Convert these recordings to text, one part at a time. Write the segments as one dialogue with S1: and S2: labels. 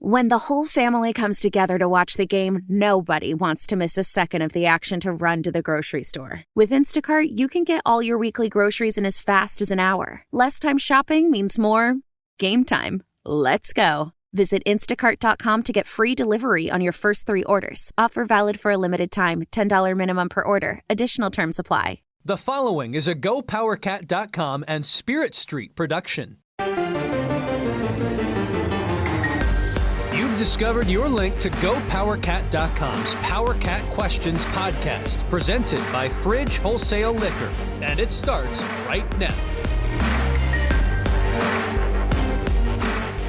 S1: When the whole family comes together to watch the game, nobody wants to miss a second of the action to run to the grocery store. With Instacart, you can get all your weekly groceries in as fast as an hour. Less time shopping means more game time. Let's go. Visit instacart.com to get free delivery on your first 3 orders. Offer valid for a limited time. $10 minimum per order. Additional terms apply.
S2: The following is a GoPowerCat.com and Spirit Street production. You've discovered your link to GoPowerCat.com's PowerCat Questions podcast, presented by Fridge Wholesale Liquor, and it starts right now.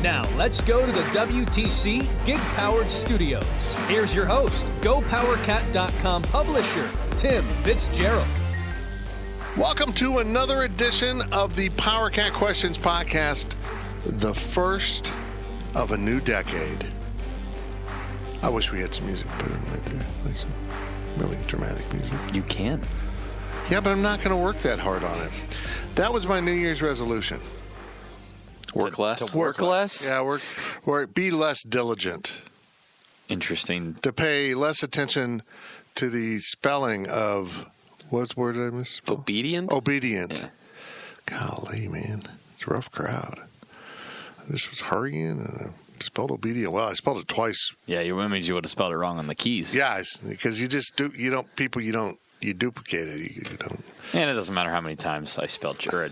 S2: Now, let's go to the WTC Gig-Powered Studios. Here's your host, GoPowerCat.com publisher, Tim Fitzgerald.
S3: Welcome to another edition of the PowerCat Questions podcast, the first of a new decade. I wish we had some music put in right there, like some really dramatic music.
S4: You can.
S3: Yeah, but I'm not going to work that hard on it. That was my New Year's resolution.
S4: Work less?
S3: To work less? Yeah, be less diligent.
S4: Interesting.
S3: To pay less attention to the spelling of, what word did I miss?
S4: Obedient?
S3: Obedient.
S4: Yeah.
S3: Golly, man. It's a rough crowd. I just was hurrying and I spelled obedient. Well, I spelled it twice.
S4: Yeah, you would have spelled it wrong on the keys.
S3: Yeah, because you duplicate it. You don't.
S4: And it doesn't matter how many times I spelled check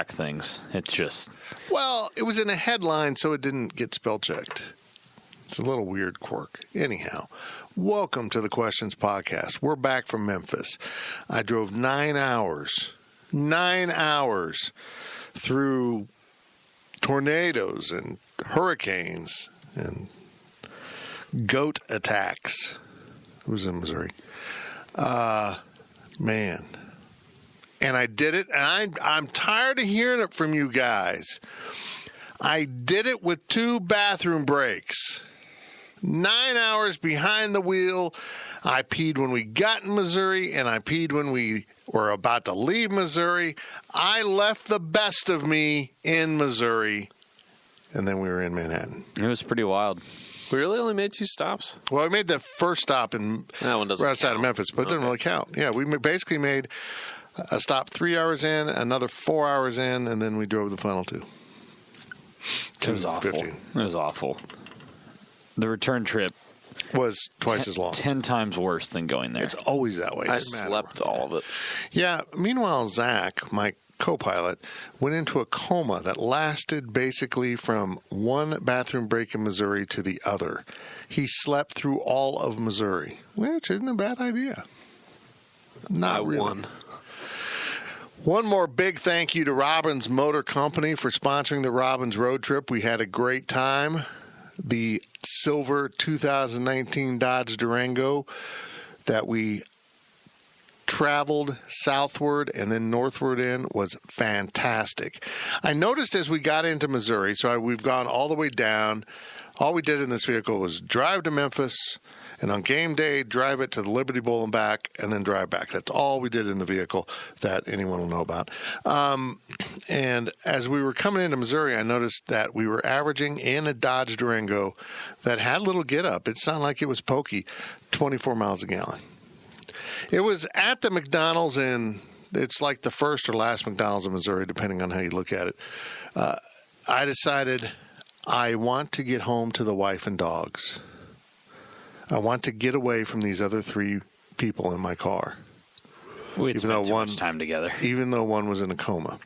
S4: things. It's just.
S3: Well, it was in a headline, so it didn't get spell checked. It's a little weird quirk. Anyhow, welcome to the Questions Podcast. We're back from Memphis. I drove 9 hours through tornadoes and hurricanes and goat attacks. It was in Missouri. Man. And I did it, and I'm tired of hearing it from you guys. I did it with 2 bathroom breaks. 9 hours behind the wheel. I peed when we got in Missouri, and I peed when we were about to leave Missouri. I left the best of me in Missouri, and then we were in Manhattan.
S4: It was pretty wild.
S5: We really only made 2 stops?
S3: Well, we made the first stop in
S5: that one doesn't
S3: right outside
S5: count.
S3: of Memphis, but it didn't really count. Yeah, we basically made a stop 3 hours in, another 4 hours in, and then we drove the final 2.
S4: It was awful.
S3: 15.
S4: It was awful. The return trip
S3: was twice as long.
S4: 10 times worse than going there.
S3: It's always that way.
S5: I slept all of it.
S3: Yeah. Meanwhile, Zach, my co-pilot, went into a coma that lasted basically from one bathroom break in Missouri to the other. He slept through all of Missouri, which isn't a bad idea. Not really.
S5: Won.
S3: One more big thank you to Robbins Motor Company for sponsoring the Robbins Road Trip. We had a great time. The silver 2019 Dodge Durango that we traveled southward and then northward in was fantastic. I noticed as we got into Missouri, so we've gone all the way down. All we did in this vehicle was drive to Memphis, and on game day, drive it to the Liberty Bowl and back, and then drive back. That's all we did in the vehicle that anyone will know about. And as we were coming into Missouri, I noticed that we were averaging in a Dodge Durango that had a little get-up. It sounded like it was pokey, 24 miles a gallon. It was at the McDonald's it's like the first or last McDonald's in Missouri, depending on how you look at it. I decided I want to get home to the wife and dogs. I want to get away from these other 3 people in my car.
S4: We spent too much time together.
S3: Even though one was in a coma.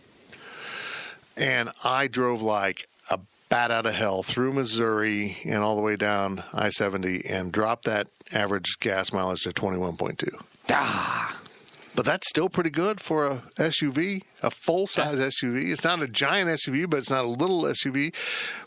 S3: And I drove like a bat out of hell through Missouri and all the way down I-70 and dropped that average gas mileage to 21.2. But that's still pretty good for a SUV, a full-size SUV. It's not a giant SUV, but it's not a little SUV.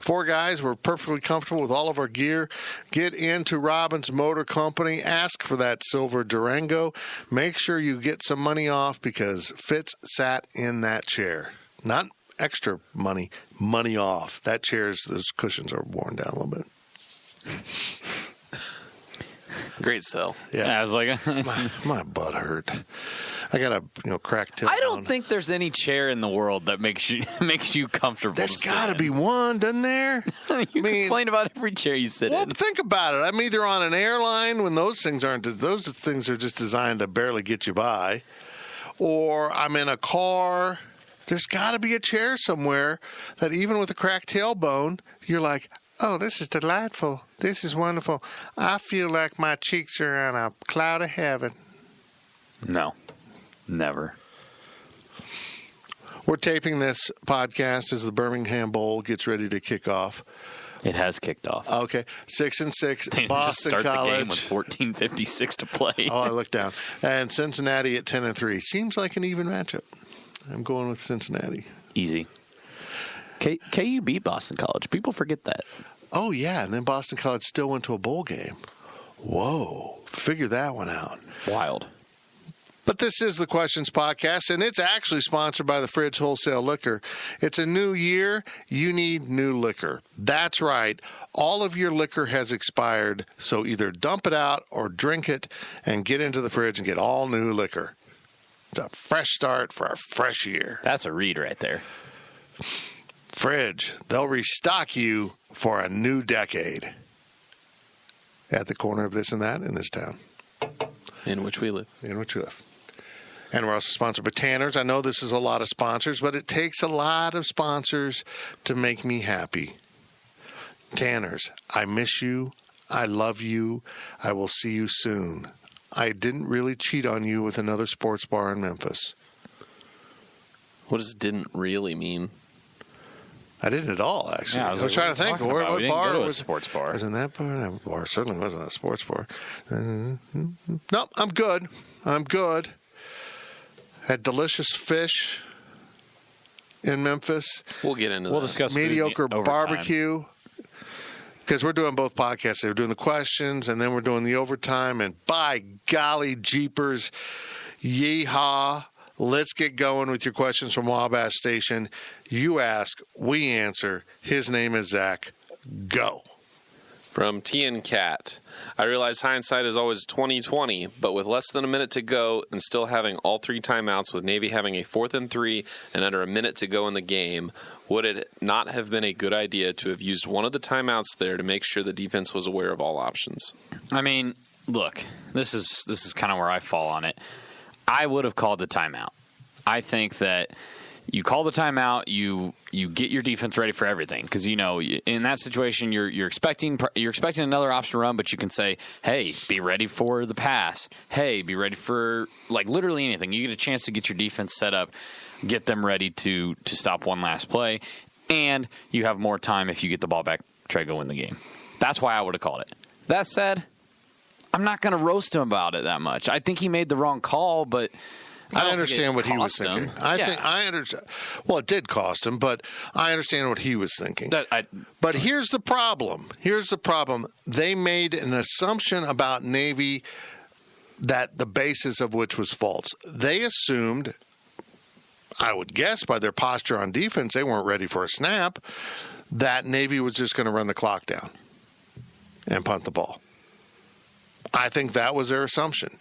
S3: 4 guys were perfectly comfortable with all of our gear. Get into Robbins Motor Company. Ask for that silver Durango. Make sure you get some money off because Fitz sat in that chair. Not extra money off. That those cushions are worn down a little bit.
S5: Great sell.
S3: Yeah.
S4: I was like,
S3: my butt hurt. I got a cracked tailbone.
S4: I don't think there's any chair in the world that makes you comfortable.
S3: There's got to be one, doesn't there?
S4: You complain about every chair you sit in.
S3: Think about it. I'm either on an airline when those things are just designed to barely get you by, or I'm in a car. There's got to be a chair somewhere that even with a cracked tailbone, you're like, oh, this is delightful. This is wonderful. I feel like my cheeks are on a cloud of heaven.
S4: No, never.
S3: We're taping this podcast as the Birmingham Bowl gets ready to kick off.
S4: It has kicked off.
S3: Okay, 6-6.
S4: They
S3: Boston
S4: start
S3: College.
S4: the game with 14:56 to play.
S3: Oh, I looked down. And Cincinnati at 10-3. Seems like an even matchup. I'm going with Cincinnati.
S4: Easy. KU beat Boston College. People forget that.
S3: Oh, yeah, and then Boston College still went to a bowl game. Whoa, figure that one out.
S4: Wild.
S3: But this is the Questions Podcast, and it's actually sponsored by the Fridge Wholesale Liquor. It's a new year. You need new liquor. That's right. All of your liquor has expired, so either dump it out or drink it and get into the fridge and get all new liquor. It's a fresh start for a fresh year.
S4: That's a read right there.
S3: Fridge, they'll restock you for a new decade. At the corner of this and that in this town.
S5: In which we live.
S3: And we're also sponsored by Tanner's. I know this is a lot of sponsors, but it takes a lot of sponsors to make me happy. Tanner's, I miss you. I love you. I will see you soon. I didn't really cheat on you with another sports bar in Memphis.
S5: What does didn't really mean?
S3: I didn't at all, actually.
S4: Yeah,
S3: I was trying to think. What
S4: we didn't
S3: bar
S4: go to
S3: was
S4: a sports bar?
S3: Was in that bar? That bar certainly wasn't a sports bar. No, I'm good. Had delicious fish in Memphis.
S5: We'll get into
S4: We'll
S5: that.
S4: discuss
S3: Mediocre
S4: food overtime.
S3: barbecue. Because we're doing both podcasts. We're doing the questions, and then we're doing the overtime. And by golly jeepers, yeehaw. Let's get going with your questions from Wabash Station. You ask, we answer. His name is Zach. Go.
S5: From TN Cat. I realize hindsight is always 20/20, but with less than a minute to go and still having all three timeouts, with Navy having a 4th and 3 and under a minute to go in the game, would it not have been a good idea to have used one of the timeouts there to make sure the defense was aware of all options?
S4: I mean, look, this is kind of where I fall on it. I would have called the timeout. I think that you call the timeout, you get your defense ready for everything, because in that situation you're expecting another option run, but you can say, hey, be ready for the pass. Hey, be ready for literally anything. You get a chance to get your defense set up, get them ready to stop one last play, and you have more time if you get the ball back, try to go win the game. That's why I would have called it. That said, I'm not going to roast him about it that much. I think he made the wrong call, but
S3: I understand what he was thinking. I understand. Well, it did cost him, but I understand what he was thinking. But here's the problem. They made an assumption about Navy that the basis of which was false. They assumed, I would guess by their posture on defense, they weren't ready for a snap, that Navy was just going to run the clock down and punt the ball. I think that was their assumption.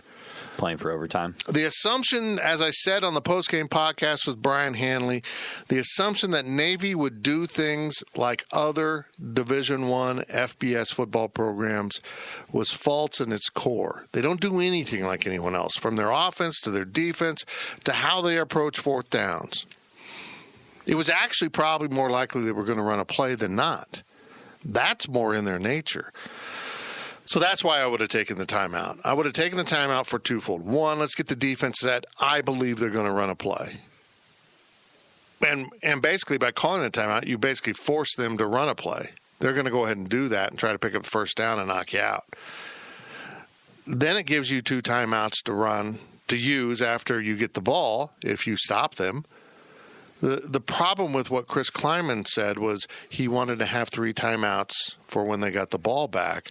S4: Playing for overtime.
S3: The assumption, as I said on the postgame podcast with Brian Hanley, the assumption that Navy would do things like other Division I FBS football programs was false in its core. They don't do anything like anyone else, from their offense to their defense to how they approach 4th downs. It was actually probably more likely they were going to run a play than not. That's more in their nature. So that's why I would have taken the timeout. I would have taken the timeout for twofold. One, let's get the defense set. I believe they're going to run a play. And basically by calling the timeout, you basically force them to run a play. They're going to go ahead and do that and try to pick up the first down and knock you out. Then it gives you 2 timeouts to use after you get the ball if you stop them. The problem with what Chris Kleiman said was he wanted to have 3 timeouts for when they got the ball back.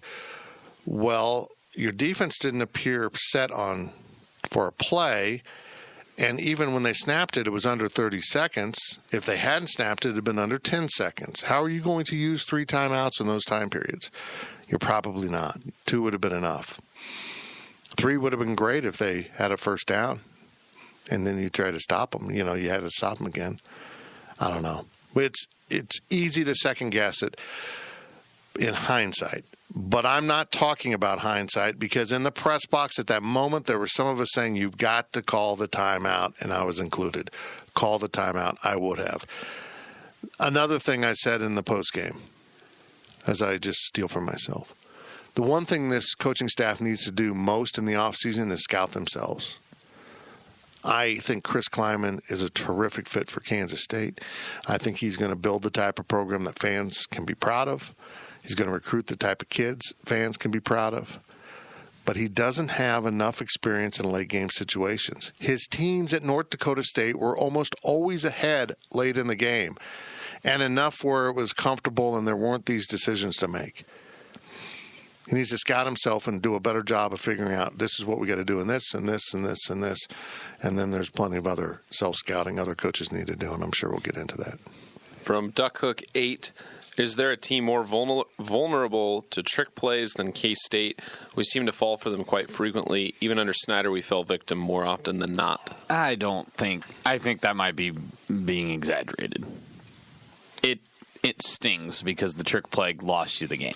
S3: Well, your defense didn't appear set on for a play, and even when they snapped it, it was under 30 seconds. If they hadn't snapped it, it had been under 10 seconds. How are you going to use 3 timeouts in those time periods? You're probably not. 2 would have been enough. 3 would have been great if they had a first down. and then you try to stop them. You had to stop them again. I don't know. It's easy to second guess it in hindsight. But I'm not talking about hindsight, because in the press box at that moment, there were some of us saying, you've got to call the timeout, and I was included. Call the timeout. I would have. Another thing I said in the postgame, as I just steal from myself, the one thing this coaching staff needs to do most in the offseason is scout themselves. I think Chris Kleiman is a terrific fit for Kansas State. I think he's going to build the type of program that fans can be proud of. He's going to recruit the type of kids fans can be proud of. But he doesn't have enough experience in late game situations. His teams at North Dakota State were almost always ahead late in the game, and enough where it was comfortable and there weren't these decisions to make. He needs to scout himself and do a better job of figuring out, this is what we got to do in this and this and this and this. And then there's plenty of other self-scouting other coaches need to do, and I'm sure we'll get into that.
S5: From Duckhook 8, is there a team more vulnerable to trick plays than K-State? We seem to fall for them quite frequently. Even under Snyder, we fell victim more often than not.
S4: I think that might be being exaggerated. It stings because the trick play lost you the game.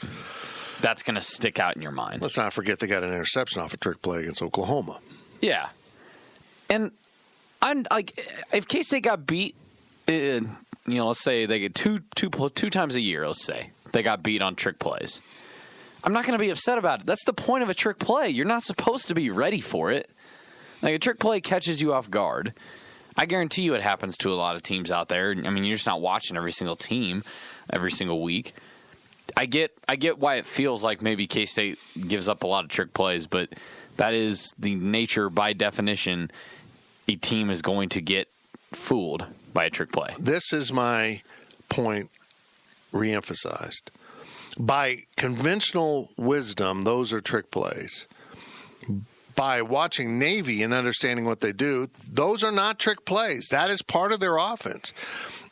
S4: That's going to stick out in your mind.
S3: Let's not forget they got an interception off a trick play against Oklahoma.
S4: Yeah. And I'm like, if K-State got beat, let's say they get two times a year, let's say they got beat on trick plays, I'm not going to be upset about it. That's the point of a trick play. You're not supposed to be ready for it. Like, a trick play catches you off guard. I guarantee you it happens to a lot of teams out there. I mean, you're just not watching every single team every single week. I get why it feels like maybe K-State gives up a lot of trick plays, but that is the nature, by definition, a team is going to get fooled by a trick play.
S3: This is my point reemphasized. By conventional wisdom, those are trick plays. By watching Navy and understanding what they do, those are not trick plays. That is part of their offense.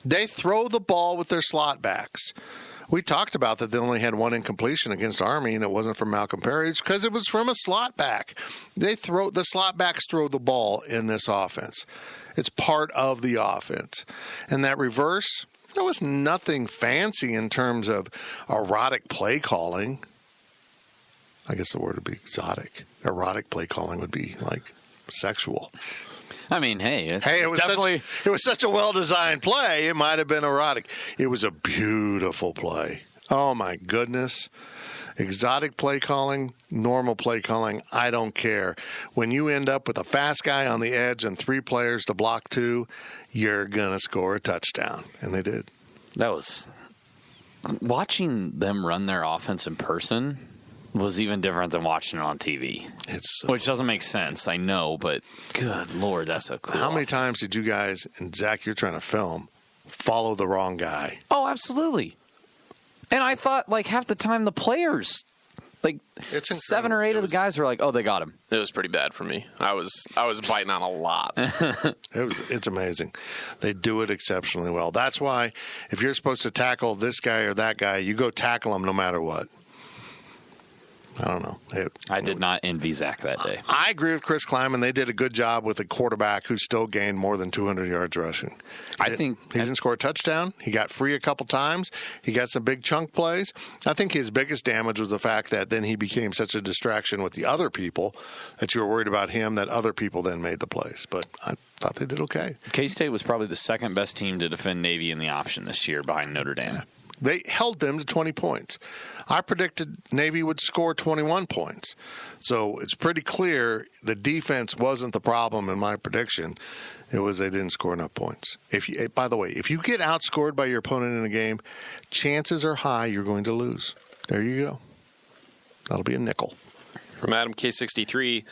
S3: They throw the ball with their slot backs. We talked about that they only had one incompletion against Army, and it wasn't from Malcolm Perry. It's because it was from a slot back. The slot backs throw the ball in this offense. It's part of the offense. And that reverse, there was nothing fancy in terms of erotic play calling. I guess the word would be exotic. Erotic play calling would be like sexual.
S4: I mean, it was
S3: definitely it was such a well-designed play. It might have been erotic. It was a beautiful play. Oh my goodness. Exotic play calling, normal play calling, I don't care. When you end up with a fast guy on the edge and 3 players to block 2, you're going to score a touchdown. And they did.
S4: That was watching them run their offense in person was even different than watching it on TV. Which doesn't make sense, I know, but good Lord, that's so cool.
S3: How many times did you guys, and Zach, you're trying to film, follow the wrong guy?
S4: Oh, absolutely. And I thought, like, half the time the players, like, 7 or 8 of the guys were like, oh, they got him.
S5: It was pretty bad for me. I was biting on a lot.
S3: It's amazing. They do it exceptionally well. That's why if you're supposed to tackle this guy or that guy, you go tackle him no matter what. I don't know.
S4: I did not envy Zach that day.
S3: I agree with Chris Kleiman. They did a good job with a quarterback who still gained more than 200 yards rushing.
S4: I think
S3: he didn't score a touchdown. He got free a couple times. He got some big chunk plays. I think his biggest damage was the fact that then he became such a distraction with the other people that you were worried about him that other people then made the plays. But I thought they did okay.
S4: K-State was probably the second best team to defend Navy in the option this year behind Notre Dame.
S3: Yeah. They held them to 20 points. I predicted Navy would score 21 points. So it's pretty clear the defense wasn't the problem in my prediction. It was they didn't score enough points. By the way, if you get outscored by your opponent in a game, chances are high you're going to lose. There you go. That'll be a nickel.
S5: From Adam K63,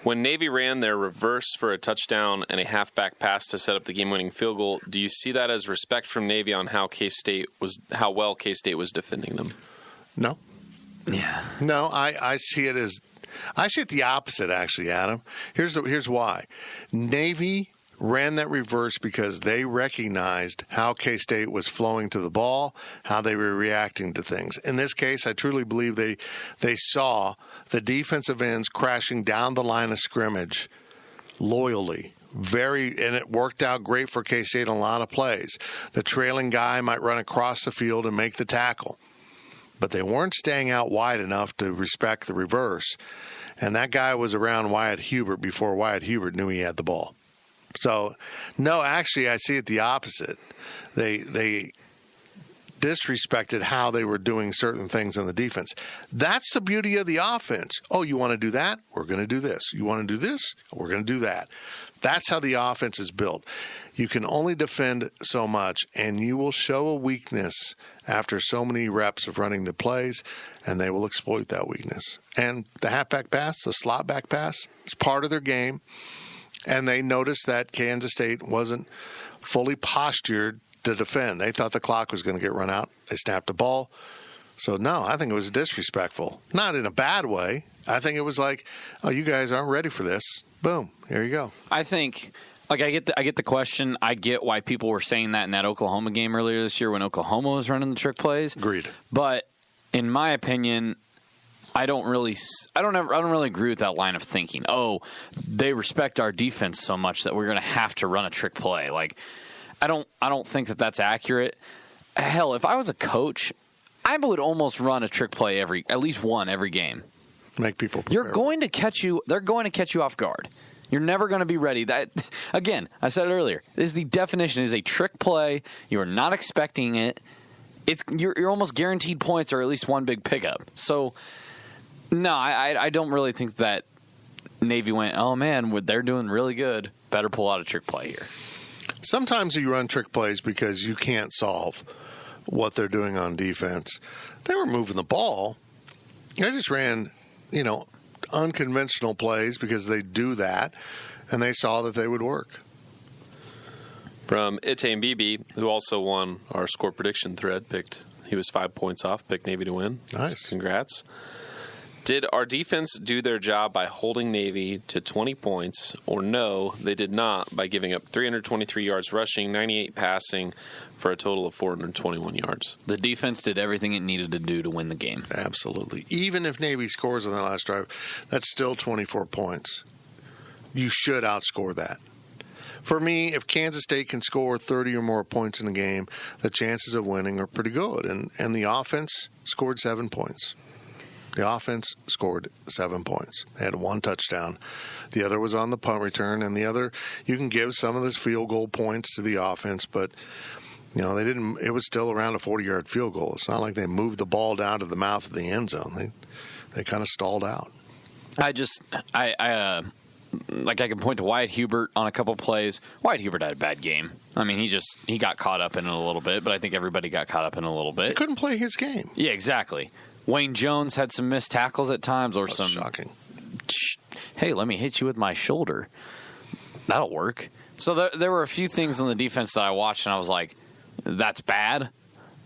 S5: when Navy ran their reverse for a touchdown and a halfback pass to set up the game-winning field goal, do you see that as respect from Navy on how well K-State was defending them?
S3: No.
S4: Yeah.
S3: No, I see it the opposite, actually, Adam. Here's why. Navy ran that reverse because they recognized how K-State was flowing to the ball, how they were reacting to things. In this case, I truly believe they saw the defensive ends crashing down the line of scrimmage loyally And it worked out great for K-State on a lot of plays. The trailing guy might run across the field and make the tackle, but they weren't staying out wide enough to respect the reverse. And that guy was around Wyatt Hubert before Wyatt Hubert knew he had the ball. So, no, actually, I see it the opposite. They disrespected how they were doing certain things in the defense. That's the beauty of the offense. Oh, you want to do that? We're going to do this. You want to do this? We're going to do that. That's how the offense is built. You can only defend so much, and you will show a weakness after so many reps of running the plays, and they will exploit that weakness. And the halfback pass, the slot back pass, is part of their game, and they noticed that Kansas State wasn't fully postured to defend. They thought the clock was going to get run out. They snapped the ball. So, no, I think it was disrespectful. Not in a bad way. I think it was like, oh, you guys aren't ready for this. Boom. Here you go.
S4: I think, like, I get the question. I get why people were saying that in that Oklahoma game earlier this year when Oklahoma was running the trick plays.
S3: Agreed.
S4: But in my opinion, I don't really agree with that line of thinking. Oh, they respect our defense so much that we're going to have to run a trick play. Like, I don't think that that's accurate. Hell, if I was a coach, I would almost run a trick play at least one every game.
S3: Make people prepare.
S4: They're going to catch you off guard. You're never going to be ready. That, again, I said it earlier. This is the definition. It is a trick play. You are not expecting it. You're almost guaranteed points or at least one big pickup. So, no, I don't really think that Navy went, oh, man, they're doing really good. Better pull out a trick play here.
S3: Sometimes you run trick plays because you can't solve what they're doing on defense. They were moving the ball. They just ran, unconventional plays because they do that, and they saw that they would work.
S5: From Ite Bibi, who also won our score prediction thread, he was 5 points off, picked Navy to win.
S3: Nice.
S5: So congrats. Did our defense do their job by holding Navy to 20 points, or no, they did not by giving up 323 yards rushing, 98 passing, for a total of 421 yards?
S4: The defense did everything it needed to do to win the game.
S3: Absolutely. Even if Navy scores on the last drive, that's still 24 points. You should outscore that. For me, if Kansas State can score 30 or more points in the game, the chances of winning are pretty good. And the offense scored 7 points. The offense scored 7 points. They had one touchdown. The other was on the punt return, and the other, you can give some of this field goal points to the offense, but they didn't. It was still around a 40-yard field goal. It's not like they moved the ball down to the mouth of the end zone. They kind of stalled out.
S4: I can point to Wyatt Hubert on a couple plays. Wyatt Hubert had a bad game. I mean, he got caught up in it a little bit, but I think everybody got caught up in it a little bit.
S3: He couldn't play his game.
S4: Yeah, exactly. Wayne Jones had some missed tackles at times, or
S3: That's shocking.
S4: Hey, let me hit you with my shoulder. That'll work. So there were a few things on the defense that I watched, and I was like, that's bad.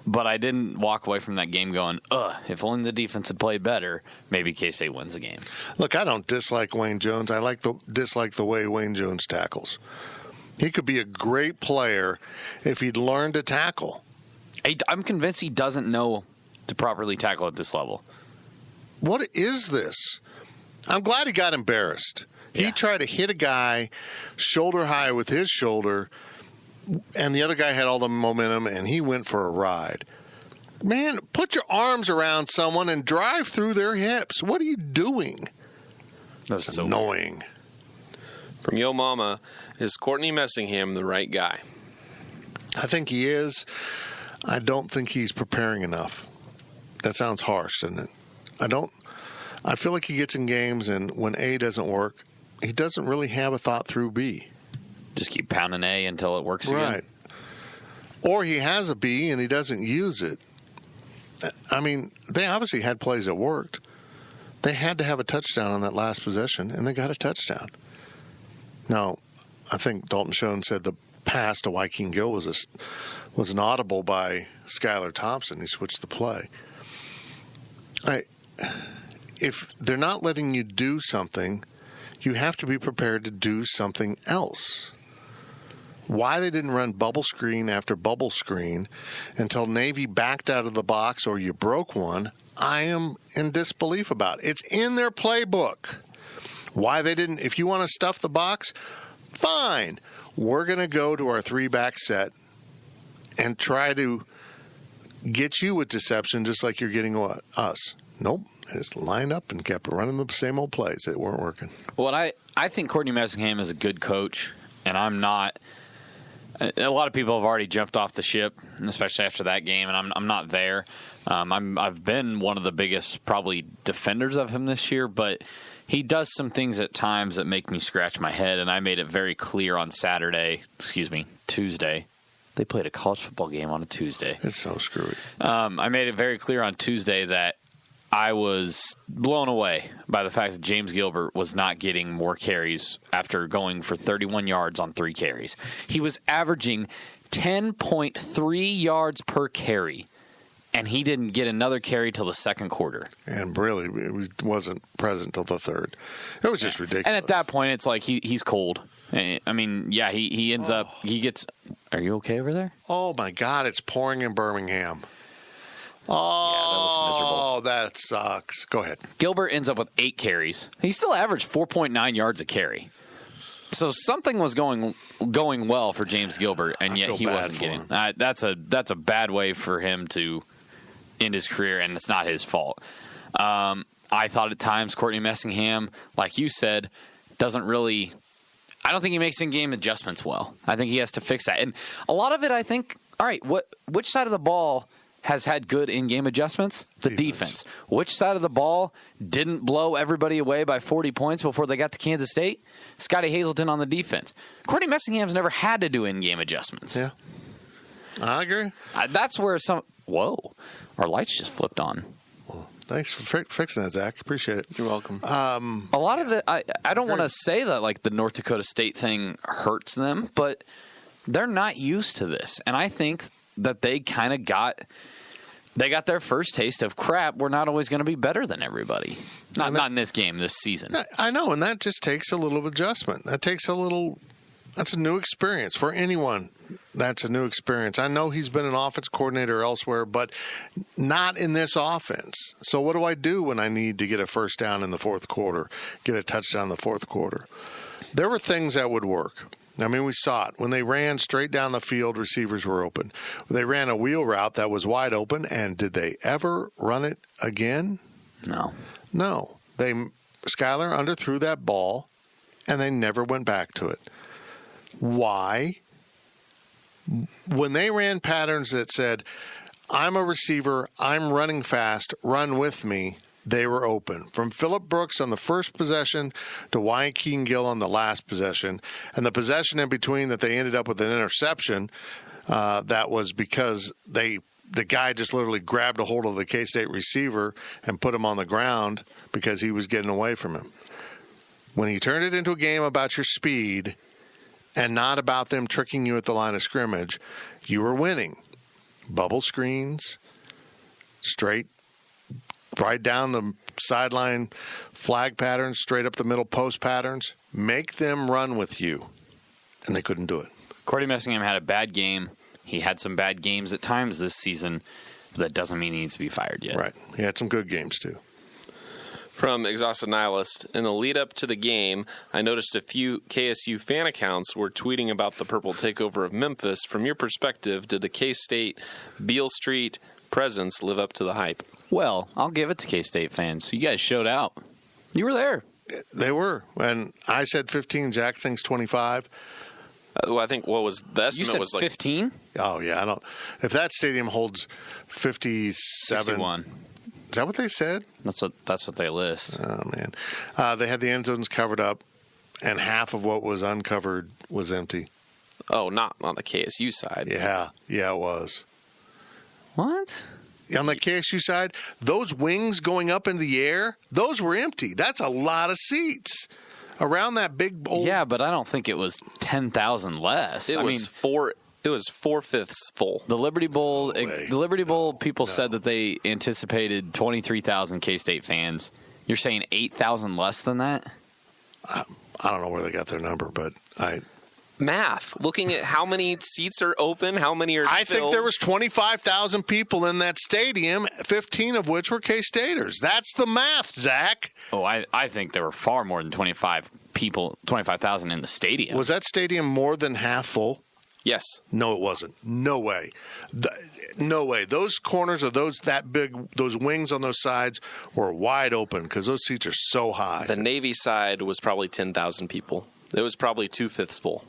S4: But I didn't walk away from that game going, if only the defense had played better, maybe K-State wins the game.
S3: Look, I don't dislike Wayne Jones. I dislike the way Wayne Jones tackles. He could be a great player if he'd learned to tackle.
S4: I'm convinced he doesn't know to properly tackle at this level.
S3: What is this? I'm glad he got embarrassed.
S4: Yeah.
S3: He tried to hit a guy shoulder high with his shoulder, and the other guy had all the momentum, and he went for a ride. Man, put your arms around someone and drive through their hips. What are you doing?
S4: That's so
S3: annoying.
S5: From Yo Mama, is Courtney Messingham the right guy?
S3: I think he is. I don't think he's preparing enough. That sounds harsh, doesn't it? I feel like he gets in games, and when A doesn't work, he doesn't really have a thought through B.
S4: Just keep pounding A until it works again.
S3: Right. Or he has a B and he doesn't use it. I mean, they obviously had plays that worked. They had to have a touchdown on that last possession, and they got a touchdown. Now, I think Dalton Schoen said the pass to Joaquin Gill was an audible by Skylar Thompson. He switched the play. If they're not letting you do something, you have to be prepared to do something else. Why they didn't run bubble screen after bubble screen until Navy backed out of the box or you broke one, I am in disbelief about. It's in their playbook. Why they didn't, if you want to stuff the box, Fine. We're going to go to our 3-back set and try to get you with deception just like you're getting us. Nope. They just lined up and kept running the same old plays that weren't working.
S4: Well, I think Courtney Messingham is a good coach, and I'm not. A lot of people have already jumped off the ship, especially after that game, and I'm not there. I've been one of the biggest probably defenders of him this year, but he does some things at times that make me scratch my head, and I made it very clear on Tuesday. They played a college football game on a Tuesday.
S3: It's so screwy.
S4: I made it very clear on Tuesday that I was blown away by the fact that James Gilbert was not getting more carries after going for 31 yards on 3 carries. He was averaging 10.3 yards per carry, and he didn't get another carry till the second quarter.
S3: And really, it wasn't present till the third. It was just ridiculous.
S4: And at that point, it's like he's cold. I mean, yeah, he ends up, he gets, are you okay over there?
S3: Oh, my God, it's pouring in Birmingham.
S4: Oh,
S3: that sucks. Go ahead.
S4: Gilbert ends up with 8 carries. He still averaged 4.9 yards a carry. So something was going well for James Gilbert, and yet he wasn't getting. That's a bad way for him to end his career, and it's not his fault. I thought at times Courtney Messingham, like you said, doesn't really. I don't think he makes in-game adjustments well. I think he has to fix that, and a lot of it, I think. All right, which side of the ball has had good in-game adjustments? The defense. Which side of the ball didn't blow everybody away by 40 points before they got to Kansas State? Scotty Hazelton on the defense. Courtney Messingham's never had to do in-game adjustments.
S3: Yeah. I agree.
S4: That's where whoa, our lights just flipped on.
S3: Well, thanks for fixing that, Zach. Appreciate it.
S5: You're welcome.
S4: A lot of I don't want to say that like the North Dakota State thing hurts them, but they're not used to this. And I think that they kind of got their first taste of crap. We're not always going to be better than everybody. Not in this game, this season.
S3: I know, and that just takes a little adjustment. That's a new experience for anyone. That's a new experience. I know he's been an offense coordinator elsewhere, but not in this offense. So what do I do when I need to get a first down in the fourth quarter, get a touchdown in the fourth quarter? There were things that would work. I mean, we saw it. When they ran straight down the field, receivers were open. They ran a wheel route that was wide open, and did they ever run it again?
S4: No.
S3: Skyler underthrew that ball, and they never went back to it. Why? When they ran patterns that said, I'm a receiver, I'm running fast, run with me, they were open. From Phillip Brooks on the first possession to Wyatt Keegan-Gill on the last possession. And the possession in between that they ended up with an interception, that was because the guy just literally grabbed a hold of the K-State receiver and put him on the ground because he was getting away from him. When he turned it into a game about your speed and not about them tricking you at the line of scrimmage, you were winning. Bubble screens, straight right down the sideline flag patterns, straight up the middle post patterns. Make them run with you. And they couldn't do it.
S4: Courtney Messingham had a bad game. He had some bad games at times this season, but that doesn't mean he needs to be fired yet.
S3: Right. He had some good games, too.
S5: From Exhausted Nihilist, in the lead up to the game, I noticed a few KSU fan accounts were tweeting about the purple takeover of Memphis. From your perspective, did the K-State Beale Street presence live up to the hype?
S4: Well, I'll give it to K-State fans. You guys showed out. You were there.
S3: They were. And I said 15. Jack thinks 25.
S5: Well, I think what was the estimate
S4: you said
S5: was like
S4: 15?
S3: Oh, yeah. I don't. If that stadium holds 57.
S4: 61.
S3: Is that what they said?
S4: That's what they list.
S3: Oh, man. They had the end zones covered up, and half of what was uncovered was empty.
S5: Oh, not on the KSU side.
S3: Yeah, it was.
S4: What?
S3: On the KSU side, those wings going up in the air, those were empty. That's a lot of seats around that big old.
S4: Yeah, but I don't think it was 10,000 less.
S5: It was 4/5 full.
S4: The Liberty Bowl.
S3: way.
S4: The Liberty Bowl people said that they anticipated 23,000 K-State fans. You're saying 8,000 less than that?
S3: I don't know where they got their number, but
S5: Math. Looking at how many seats are open, how many are
S3: I
S5: filled.
S3: think there was 25,000 people in that stadium, 15 of which were K-Staters. That's the math, Zach.
S4: Oh, I think there were far more than 25 people, 25,000 in the stadium.
S3: Was that stadium more than half full?
S5: Yes.
S3: No, it wasn't. No way. No way. Those corners of those wings on those sides were wide open because those seats are so high.
S5: The Navy side was probably 10,000 people. It was probably 2/5 full.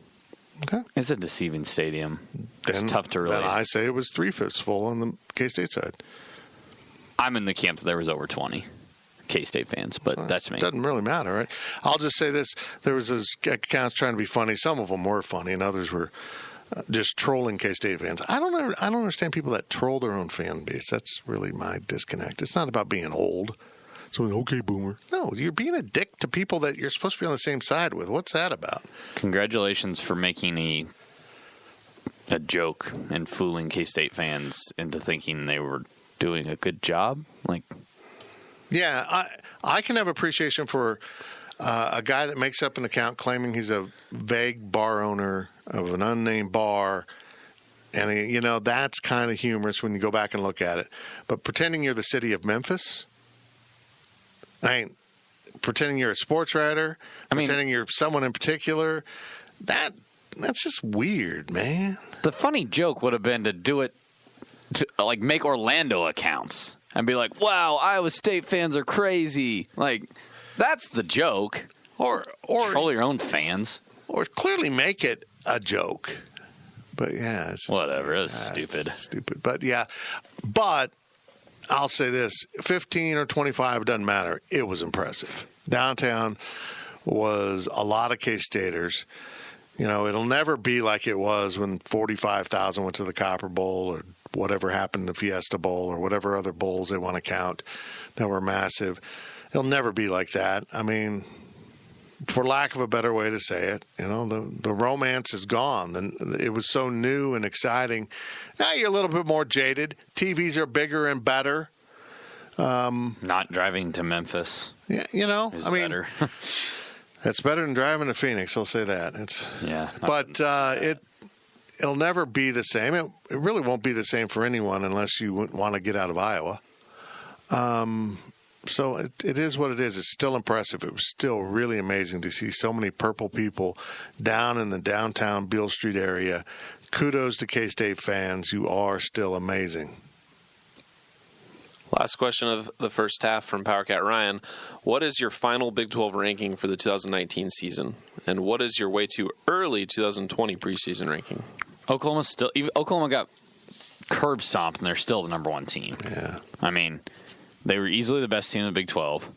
S3: Okay.
S4: It's a deceiving stadium. It's tough to relate.
S3: Then I say it was 3/5 full on the K-State side.
S4: I'm in the camp that there was over 20 K-State fans, but that's me.
S3: Doesn't really matter, right? I'll just say this. There was those accounts trying to be funny. Some of them were funny, and others were just trolling K-State fans. I don't understand people that troll their own fan base. That's really my disconnect. It's not about being old. It's okay, boomer. No, you're being a dick to people that you're supposed to be on the same side with. What's that about?
S4: Congratulations for making a joke and fooling K-State fans into thinking they were doing a good job.
S3: Yeah, I can have appreciation for a guy that makes up an account claiming he's a vague bar owner of an unnamed bar. And, that's kind of humorous when you go back and look at it. But pretending you're the city of Memphis, pretending you're a sports writer, pretending you're someone in particular, that's just weird, man.
S4: The funny joke would have been to do it to make Orlando accounts and be like, wow, Iowa State fans are crazy. That's the joke.
S3: Or
S4: troll your own fans.
S3: Or clearly make it a joke. But yeah, it's just,
S4: whatever. It was stupid.
S3: It's stupid. But yeah, I'll say this: 15 or 25 doesn't matter. It was impressive. Downtown was a lot of K-Staters. It'll never be like it was when 45,000 went to the Copper Bowl or whatever happened in the Fiesta Bowl or whatever other bowls they want to count that were massive. It'll never be like that. For lack of a better way to say it, the romance is gone. It was so new and exciting. Now you're a little bit more jaded. TVs are bigger and better.
S4: Not driving to Memphis.
S3: Yeah,
S4: is better.
S3: It's better than driving to Phoenix. I'll say that. It'll never be the same. It really won't be the same for anyone unless you want to get out of Iowa. So it is what it is. It's still impressive. It was still really amazing to see so many purple people down in the downtown Beale Street area. Kudos to K-State fans. You are still amazing.
S5: Last question of the first half from PowerCat Ryan. What is your final Big 12 ranking for the 2019 season? And what is your way too early 2020 preseason ranking?
S4: Oklahoma got curb stomped, and they're still the number one team.
S3: Yeah.
S4: They were easily the best team in the Big 12.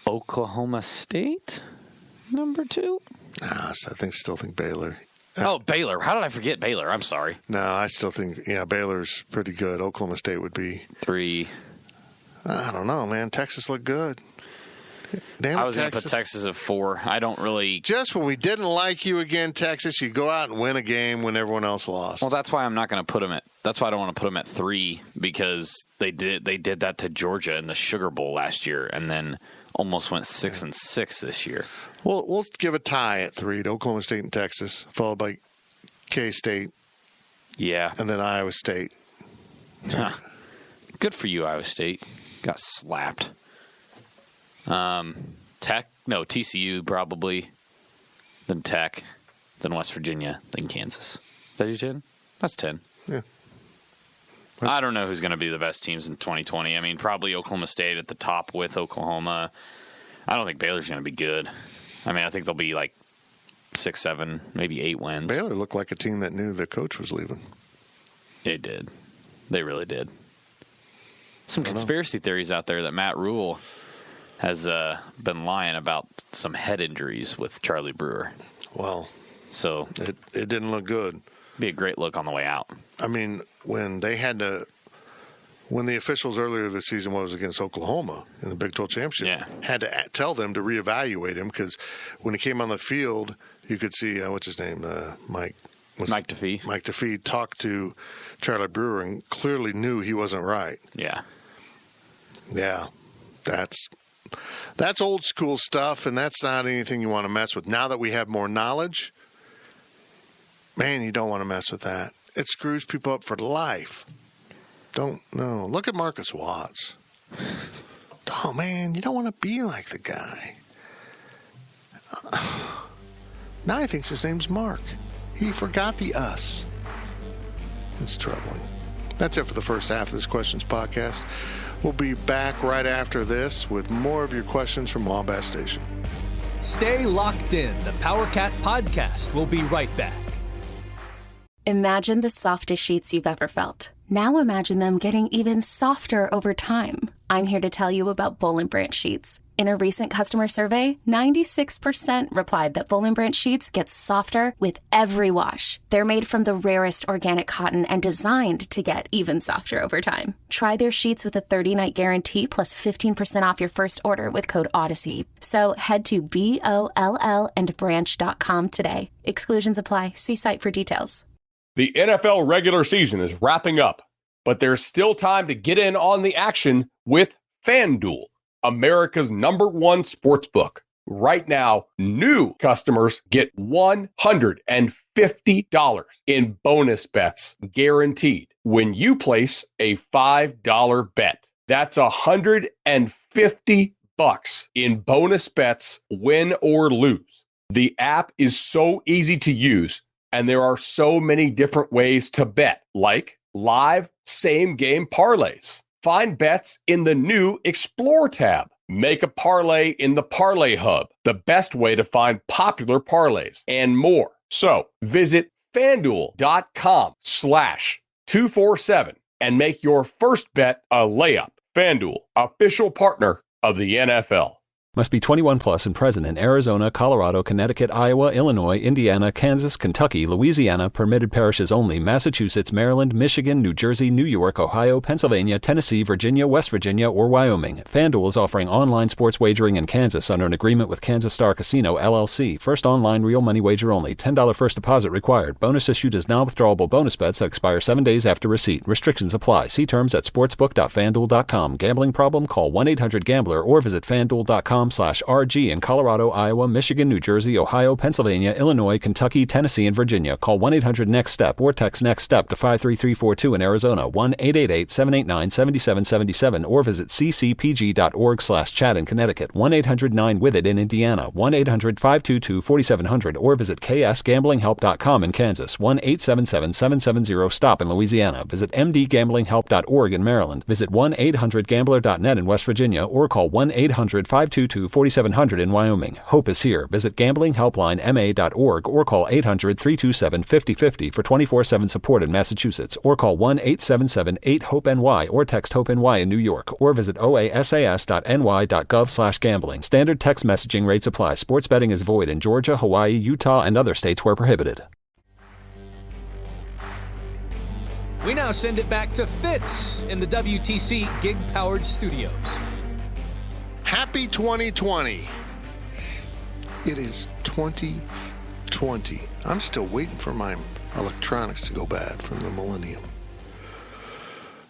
S4: Oklahoma State, number 2?
S3: I still think Baylor.
S4: Baylor. How did I forget Baylor? I'm sorry.
S3: No, I still think, Baylor's pretty good. Oklahoma State would be
S4: 3.
S3: I don't know, man. Texas looked good. Damn it,
S4: I was going to put Texas at 4. I don't really.
S3: Just when we didn't like you again, Texas, you go out and win a game when everyone else lost.
S4: Well, that's why I'm not going to put them at. That's why I don't want to put them at 3, because they did that to Georgia in the Sugar Bowl last year, and then almost went 6-6 this year.
S3: Well, we'll give a tie at 3 to Oklahoma State and Texas, followed by K-State.
S4: Yeah,
S3: and then Iowa State.
S4: Good for you, Iowa State. Got slapped. TCU probably, then Tech, then West Virginia, then Kansas. Did you 10? That's 10.
S3: Yeah.
S4: I don't know who's going to be the best teams in 2020. Probably Oklahoma State at the top with Oklahoma. I don't think Baylor's going to be good. I think they'll be 6, 7, maybe 8 wins.
S3: Baylor looked like a team that knew the coach was leaving.
S4: They did. They really did. Some conspiracy theories out there that Matt Rule has been lying about some head injuries with Charlie Brewer.
S3: Well,
S4: so
S3: it didn't look good.
S4: Be a great look on the way out.
S3: When the officials earlier this season was against Oklahoma in the Big 12 championship, had to tell them to reevaluate him, because when he came on the field, you could see what's his name, Mike
S4: DeFee.
S3: Mike DeFee talked to Charlie Brewer and clearly knew he wasn't right.
S4: Yeah.
S3: That's old school stuff, and that's not anything you want to mess with. Now that we have more knowledge, man, you don't want to mess with that. It screws people up for life. Don't know. Look at Marcus Watts. Oh, man, you don't want to be like the guy. Now he thinks his name's Mark. He forgot the us. It's troubling. That's it for the first half of this Questions podcast. We'll be back right after this with more of your questions from Wabash Station.
S2: Stay locked in. The Power Cat Podcast will be right back.
S1: Imagine the softest sheets you've ever felt. Now imagine them getting even softer over time. I'm here to tell you about Boll & Branch sheets. In a recent customer survey, 96% replied that Boll & Branch sheets get softer with every wash. They're made from the rarest organic cotton and designed to get even softer over time. Try their sheets with a 30-night guarantee plus 15% off your first order with code Odyssey. So head to BOLLandbranch.com today. Exclusions apply. See site for details.
S6: The NFL regular season is wrapping up, but there's still time to get in on the action with FanDuel, America's #1 sportsbook. Right now, new customers get $150 in bonus bets guaranteed when you place a $5 bet. That's $150 in bonus bets, win or lose. The app is so easy to use, and there are so many different ways to bet, like live same-game parlays. Find bets in the new Explore tab. Make a parlay in the Parlay Hub, the best way to find popular parlays, and more. So visit FanDuel.com/247 and make your first bet a layup. FanDuel, official partner of the NFL.
S7: Must be 21 plus and present in Arizona, Colorado, Connecticut, Iowa, Illinois, Indiana, Kansas, Kentucky, Louisiana, permitted parishes only, Massachusetts, Maryland, Michigan, New Jersey, New York, Ohio, Pennsylvania, Tennessee, Virginia, West Virginia, or Wyoming. FanDuel is offering online sports wagering in Kansas under an agreement with Kansas Star Casino, LLC. First online real money wager only. $10 first deposit required. Bonus issued as non-withdrawable bonus bets that expire 7 days after receipt. Restrictions apply. See terms at sportsbook.fanduel.com. Gambling problem? Call 1-800-GAMBLER or visit fanduel.com/RG in Colorado, Iowa, Michigan, New Jersey, Ohio, Pennsylvania, Illinois, Kentucky, Tennessee, and Virginia. Call 1-800-NEXT-STEP or text NEXT-STEP to 53342 in Arizona, 1-888-789-7777, or visit ccpg.org/chat in Connecticut, 1-800-9-WITH-IT in Indiana, 1-800-522-4700, or visit ksgamblinghelp.com in Kansas, 1-877-770-STOP in Louisiana. Visit mdgamblinghelp.org in Maryland. Visit 1-800-GAMBLER.net in West Virginia, or call 1-800-522-4700 in Wyoming. Hope is here. Visit gamblinghelplinema.org or call 800-327-5050 for 24/7 support in Massachusetts, or call 1-877-8-HOPE-NY or text HOPE-NY in New York, or visit oasas.ny.gov/gambling. Standard text messaging rates apply. Sports betting is void in Georgia, Hawaii, Utah, and other states where prohibited.
S2: We now send it back to Fitz in the WTC gig-powered studios.
S3: Happy 2020. It is 2020. I'm still waiting for my electronics to go bad from the millennium.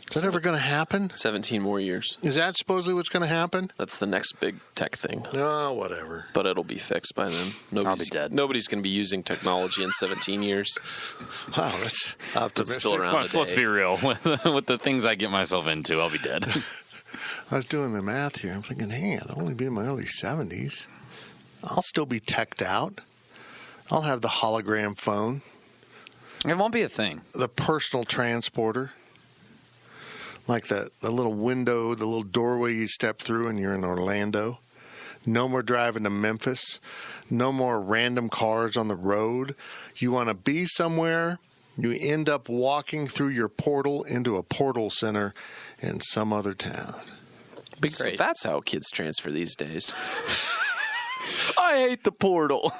S3: Is that ever going to happen?
S5: 17 more years.
S3: Is that supposedly what's going to happen?
S5: That's the next big tech thing.
S3: No, whatever.
S5: But it'll be fixed by then.
S4: I'll be dead.
S5: Nobody's going to be using technology in 17 years.
S3: Wow, that's optimistic.
S5: It's still around
S4: Well,
S5: today.
S4: let's be real. With the things I get myself into, I'll be dead.
S3: I was doing the math here. I'm thinking, hey, I'll only be in my early 70s. I'll still be teched out. I'll have the hologram phone,
S4: It won't be a thing.
S3: the personal transporter, like the little window, the little doorway you step through and you're in Orlando. No more driving to Memphis. No more random cars on the road. You want to be somewhere, you end up walking through your portal into a portal center in some other town.
S4: Be
S5: So
S4: great.
S5: that's how kids transfer these days. I hate the portal.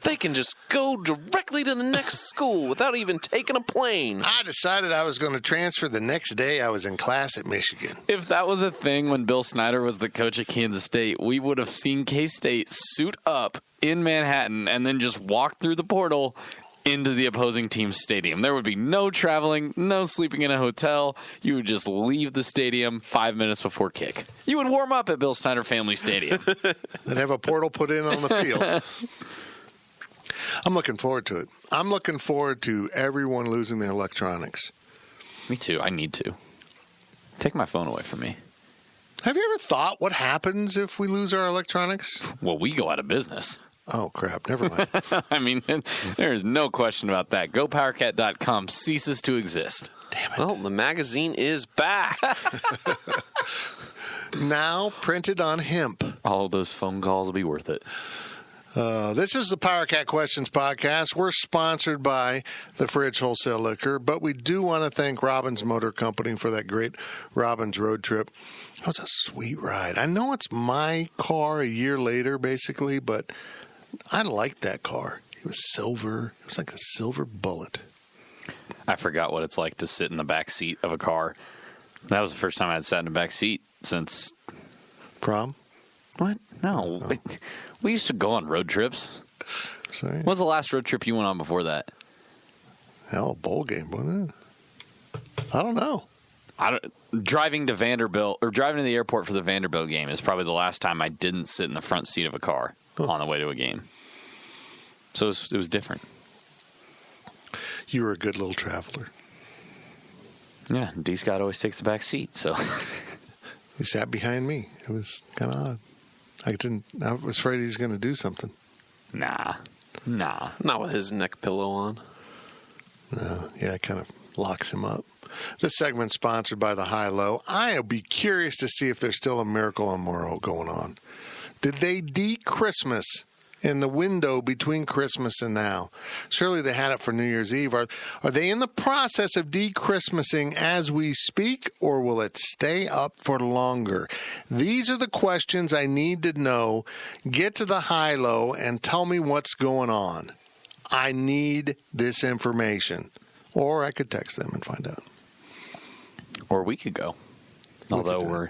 S5: They can just go directly to the next school without even taking a plane.
S3: I decided I was going to transfer the next day I was in class at Michigan.
S4: If that was a thing when Bill Snyder was the coach at Kansas State, we would have seen K-State suit up in Manhattan and then just walk through the portal into the opposing team's stadium. There would be no traveling, no sleeping in a hotel. You would just leave the stadium 5 minutes before kick. You would warm up at Bill Snyder Family Stadium.
S3: Then have a portal put in on the field. I'm looking forward to it. I'm looking forward to everyone losing their electronics.
S4: Me too. I need to. Take my phone away from me.
S3: Have you ever thought what happens if we lose our electronics?
S4: Well, we go out of business.
S3: Oh, crap. Never mind.
S4: I mean, there's no question about that. GoPowerCat.com ceases to exist.
S3: Damn it.
S5: Well, the magazine is back.
S3: Now printed on hemp.
S4: All those phone calls will be worth it.
S3: This is the PowerCat Questions podcast. We're sponsored by the Fridge Wholesale Liquor, but we do want to thank Robbins Motor Company for that great Robbins road trip. That was a sweet ride. I know it's my car a year later, basically, but I liked that car. It was silver. It was like a silver bullet.
S4: I forgot what it's like to sit in the back seat of a car. That was the first time I'd sat in the back seat since...
S3: Prom?
S4: What? No.
S3: Oh.
S4: We used to go on road trips.
S3: Sorry.
S4: When was the last road trip you went on before that?
S3: Hell, a bowl game, wasn't it? I don't know.
S4: Driving to Vanderbilt, or driving to the airport for the Vanderbilt game is probably the last time I didn't sit in the front seat of a car on the way to a game. So it was different.
S3: You were a good little traveler.
S4: Yeah, D. Scott always takes the back seat, so...
S3: He sat behind me. It was kind of odd. I was afraid he was going to do something.
S4: Nah.
S5: Not with his neck pillow on.
S3: No, yeah, it kind of locks him up. This segment's sponsored by the High Low. I'll be curious to see if there's still a Miracle on Morrow going on. Did they de-Christmas in the window between Christmas and now? Surely they had it for New Year's Eve. Are they in the process of de-Christmasing as we speak, or will it stay up for longer? These are the questions I need to know. Get to the High-Low and tell me what's going on. I need this information. Or I could text them and find out.
S4: Or we could go. Although we're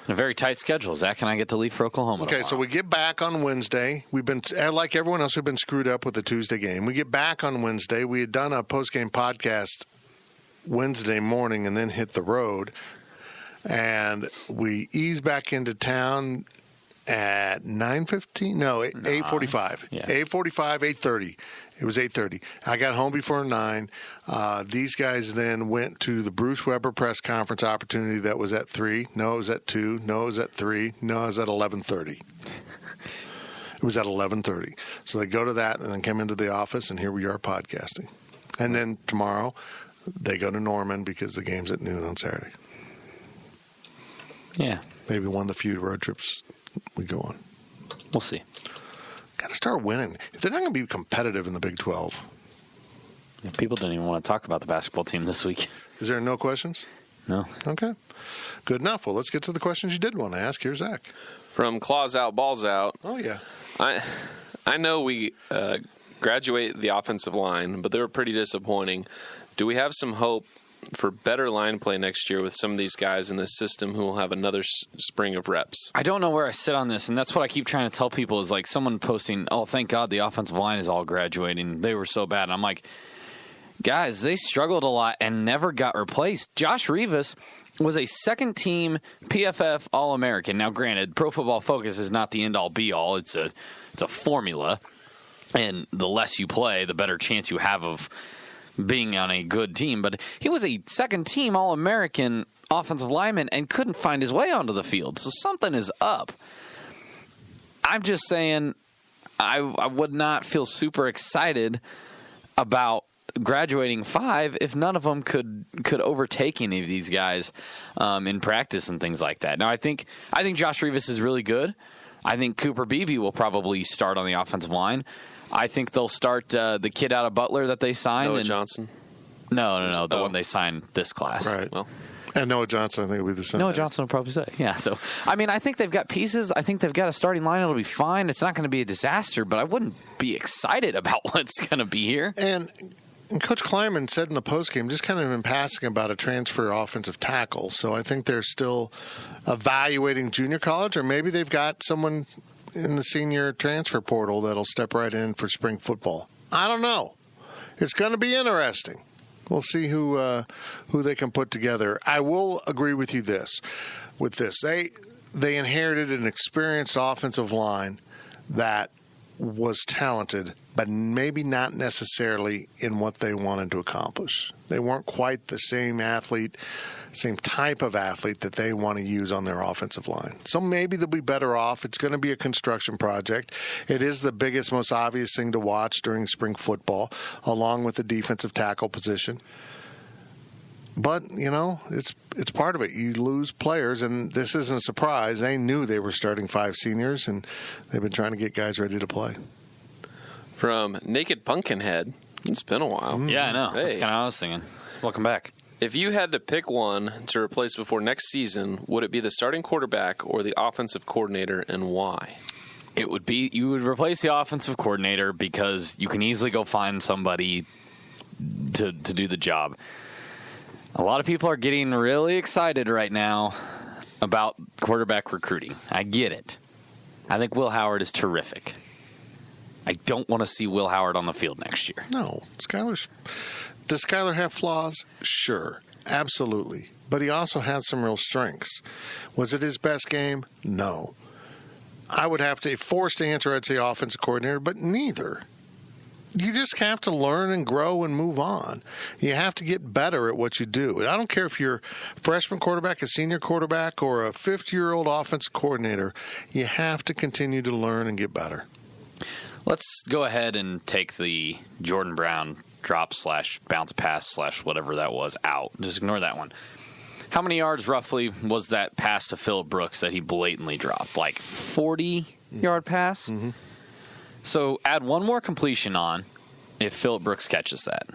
S4: in a very tight schedule. Zach and I get to leave for Oklahoma
S3: Okay,
S4: tomorrow.
S3: so we get back on Wednesday. We've been, like everyone else, we've been screwed up with the Tuesday game. We get back on Wednesday. We had done a post-game podcast Wednesday morning and then hit the road. And we ease back into town at 9:15? No, 8:45.
S4: Yeah.
S3: 8:45, 8:30. It was 8:30. I got home before 9. These guys then went to the Bruce Weber press conference opportunity that was at 3. No, it was at 2. No, it was at 3. No, it was at 11:30. It was at 11:30. So they go to that and then come into the office, and here we are podcasting. And then tomorrow they go to Norman because the game's at noon on Saturday.
S4: Yeah.
S3: Maybe one of the few road trips we go on.
S4: We'll see.
S3: Got to start winning. If they're not going to be competitive in the Big 12.
S4: People didn't even want to talk about the basketball team this week.
S3: Is there no questions?
S4: No.
S3: Okay. Good enough. Well, let's get to the questions you did want to ask. Here's Zach.
S5: From Claws Out, Balls Out.
S3: Oh, yeah.
S5: I know we graduate the offensive line, but they were pretty disappointing. Do we have some hope for better line play next year with some of these guys in this system who will have another spring of reps?
S4: I don't know where I sit on this, and that's what I keep trying to tell people is like someone posting, oh, thank God the offensive line is all graduating. They were so bad. And I'm like, guys, they struggled a lot and never got replaced. Josh Rivas was a second-team PFF All-American. Now, granted, Pro Football Focus is not the end-all, be-all. It's a formula, and the less you play, the better chance you have of being on a good team. But he was a second-team All-American offensive lineman and couldn't find his way onto the field. So something is up. I'm just saying I would not feel super excited about graduating 5 if none of them could overtake any of these guys in practice and things like that. Now, I think Josh Rivas is really good. I think Cooper Beebe will probably start on the offensive line. I think they'll start the kid out of Butler that they signed.
S5: Noah Johnson?
S4: No. The one they signed this class.
S3: Right.
S5: Well,
S3: And Noah Johnson, I think, will be the same.
S4: Noah Johnson will probably say. Yeah. So, I mean, I think they've got pieces. I think they've got a starting line. It'll be fine. It's not going to be a disaster, but I wouldn't be excited about what's going to be here.
S3: And Coach Kleiman said in the postgame, just kind of in passing, about a transfer offensive tackle. So I think they're still evaluating junior college, or maybe they've got someone in the senior transfer portal that'll step right in for spring football. I don't know. It's going to be interesting. We'll see who they can put together. I will agree with you with this. They inherited an experienced offensive line that was talented, but maybe not necessarily in what they wanted to accomplish. They weren't quite the same athlete, same type of athlete that they want to use on their offensive line. So maybe they'll be better off. It's going to be a construction project. It is the biggest, most obvious thing to watch during spring football, along with the defensive tackle position. But, it's part of it. You lose players, and this isn't a surprise. They knew they were starting 5 seniors, and they've been trying to get guys ready to play.
S5: From Naked Pumpkinhead, it's been a while.
S4: Yeah, I know.
S5: Hey.
S4: That's kind of what I was thinking. Welcome back.
S5: If you had to pick one to replace before next season, would it be the starting quarterback or the offensive coordinator, and why?
S4: It would be, you would replace the offensive coordinator because you can easily go find somebody to do the job. A lot of people are getting really excited right now about quarterback recruiting. I get it. I think Will Howard is terrific. I don't want to see Will Howard on the field next year.
S3: No. Does Skyler have flaws? Sure. Absolutely. But he also has some real strengths. Was it his best game? No. I would have to, forced to answer, I'd say offensive coordinator, but neither. You just have to learn and grow and move on. You have to get better at what you do. And I don't care if you're a freshman quarterback, a senior quarterback, or a 50-year-old offensive coordinator. You have to continue to learn and get better.
S4: Let's go ahead and take the Jordan Brown drop / bounce pass / whatever that was out. Just ignore that one. How many yards roughly was that pass to Phillip Brooks that he blatantly dropped? Like 40-yard pass? Mm-hmm. So add one more completion on if Phillip Brooks catches that.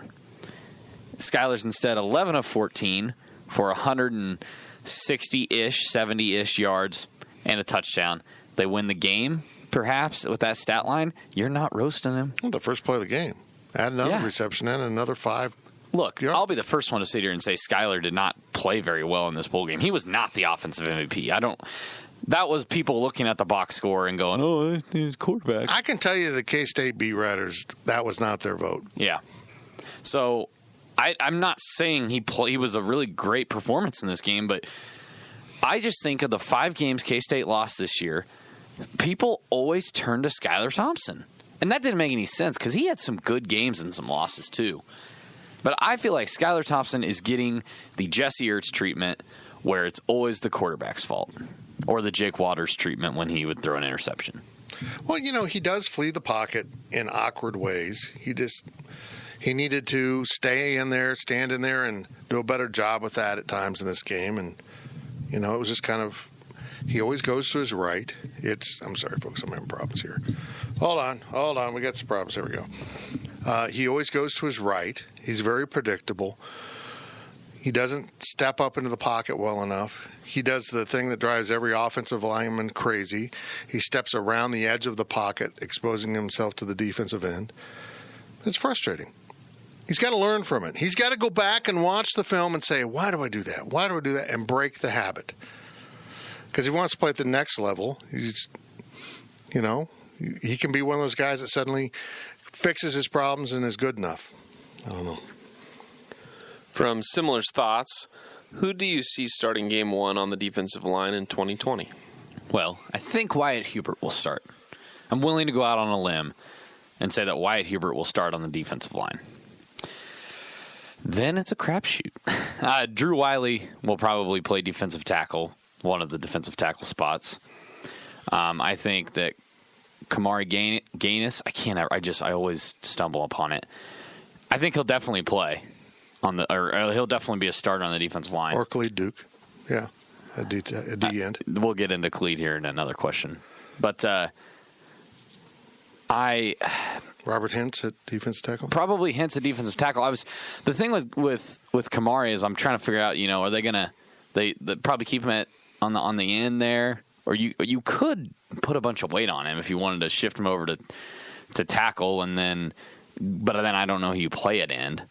S4: Skyler's instead 11 of 14 for 160-ish, 70-ish yards and a touchdown. They win the game, perhaps, with that stat line. You're not roasting him.
S3: Well, the first play of the game. Add another reception in, another 5.
S4: Look, I'll be the first one to sit here and say Skyler did not play very well in this bowl game. He was not the offensive MVP. That was people looking at the box score and going, oh, he's quarterback.
S3: I can tell you the K-State beat writers, that was not their vote.
S4: Yeah. So I'm not saying he was a really great performance in this game, but I just think of the 5 games K-State lost this year, people always turn to Skyler Thompson. And that didn't make any sense because he had some good games and some losses too. But I feel like Skyler Thompson is getting the Jesse Ertz treatment where it's always the quarterback's fault. Or the Jake Waters treatment when he would throw an interception.
S3: Well, he does flee the pocket in awkward ways. He needed to stay in there, stand in there, and do a better job with that at times in this game. And, it was just kind of, he always goes to his right. I'm sorry, folks, I'm having problems here. Hold on. We got some problems. There we go. He always goes to his right. He's very predictable. He doesn't step up into the pocket well enough. He does the thing that drives every offensive lineman crazy. He steps around the edge of the pocket, exposing himself to the defensive end. It's frustrating. He's got to learn from it. He's got to go back and watch the film and say, why do I do that? Why do I do that? And break the habit. Because he wants to play at the next level. He's, he can be one of those guys that suddenly fixes his problems and is good enough. I don't know.
S5: From Similar's thoughts, who do you see starting game 1 on the defensive line in 2020?
S4: Well, I think Wyatt Hubert will start. I'm willing to go out on a limb and say that Wyatt Hubert will start on the defensive line. Then it's a crapshoot. Drew Wiley will probably play defensive tackle, one of the defensive tackle spots. I think that Kamari Gaines, I always stumble upon it. I think he'll definitely play. He'll definitely be a starter on the defensive line.
S3: Or Khalid Duke. Yeah, at D end.
S4: We'll get into Khalid here in another question. But
S3: Robert Hintz at defensive tackle?
S4: Probably Hintz at defensive tackle. The thing with Kamari is I'm trying to figure out, are they going to they probably keep him on the end there? Or you could put a bunch of weight on him if you wanted to shift him over to tackle, but then I don't know who you play at end.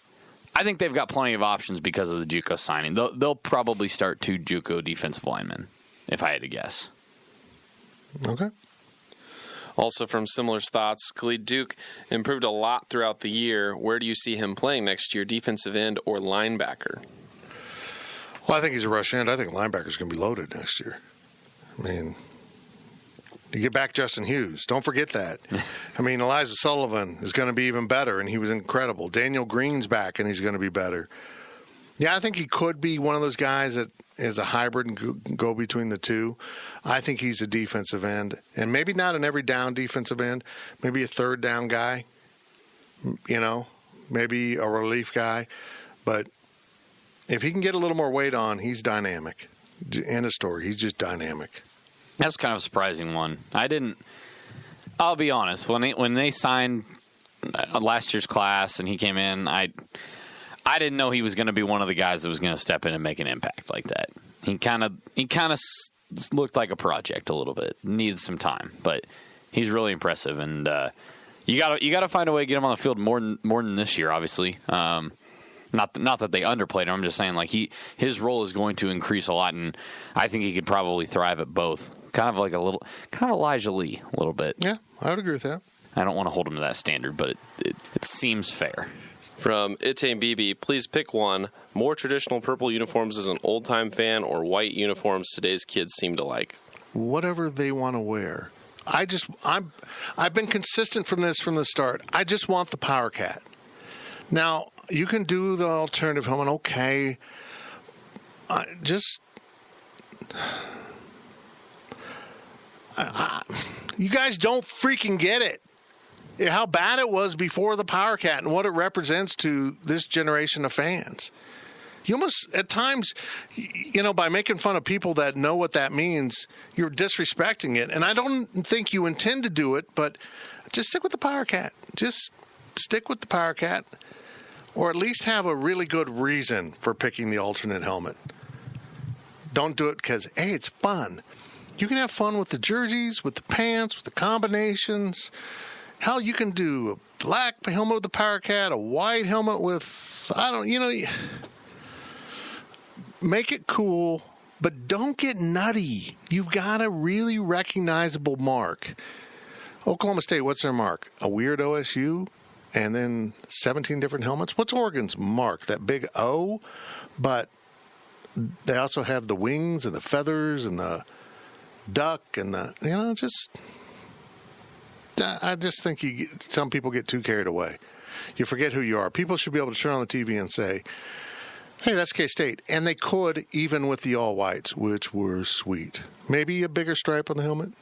S4: I think they've got plenty of options because of the JUCO signing. They'll probably start 2 JUCO defensive linemen, if I had to guess.
S3: Okay.
S5: Also from Similar's thoughts, Khalid Duke improved a lot throughout the year. Where do you see him playing next year, defensive end or linebacker?
S3: Well, I think he's a rush end. I think linebacker's going to be loaded next year. I mean, You get back Justin Hughes. Don't forget that. I mean, Elijah Sullivan is going to be even better, and he was incredible. Daniel Green's back, and he's going to be better. Yeah, I think he could be one of those guys that is a hybrid and go between the two. I think he's a defensive end, and maybe not an every down defensive end, maybe a third down guy, maybe a relief guy. But if he can get a little more weight on, he's dynamic. End of story. He's just dynamic.
S4: That's kind of a surprising one. I'll be honest, when they signed last year's class and he came in, I didn't know he was going to be one of the guys that was going to step in and make an impact like that. He kind of looked like a project a little bit. Needed some time, but he's really impressive. And you got to find a way to get him on the field more than this year. Obviously, not that they underplayed him. I'm just saying his role is going to increase a lot, and I think he could probably thrive at both. Kind of Elijah Lee a little bit.
S3: Yeah, I would agree with that.
S4: I don't want to hold him to that standard, but it seems fair.
S5: From Itane Bibi, please pick one. More traditional purple uniforms as an old-time fan or white uniforms today's kids seem to like?
S3: Whatever they want to wear. I've been consistent from the start. I just want the Power Cat. Now, you can do the alternative helmet, okay. You guys don't freaking get it. How bad it was before the Power Cat and what it represents to this generation of fans. You almost, at times, by making fun of people that know what that means, you're disrespecting it. And I don't think you intend to do it, but just stick with the Power Cat. Just stick with the Power Cat, or at least have a really good reason for picking the alternate helmet. Don't do it because, hey, it's fun. You can have fun with the jerseys, with the pants, with the combinations. Hell, you can do a black helmet with the Power Cat, a white helmet with, make it cool, but don't get nutty. You've got a really recognizable mark. Oklahoma State, what's their mark? A weird OSU and then 17 different helmets? What's Oregon's mark? That big O? But they also have the wings and the feathers and the duck and I just think some people get too carried away. You forget who you are. People should be able to turn on the TV and say, hey, that's K-State. And they could, even with the all-whites, which were sweet. Maybe a bigger stripe on the helmet,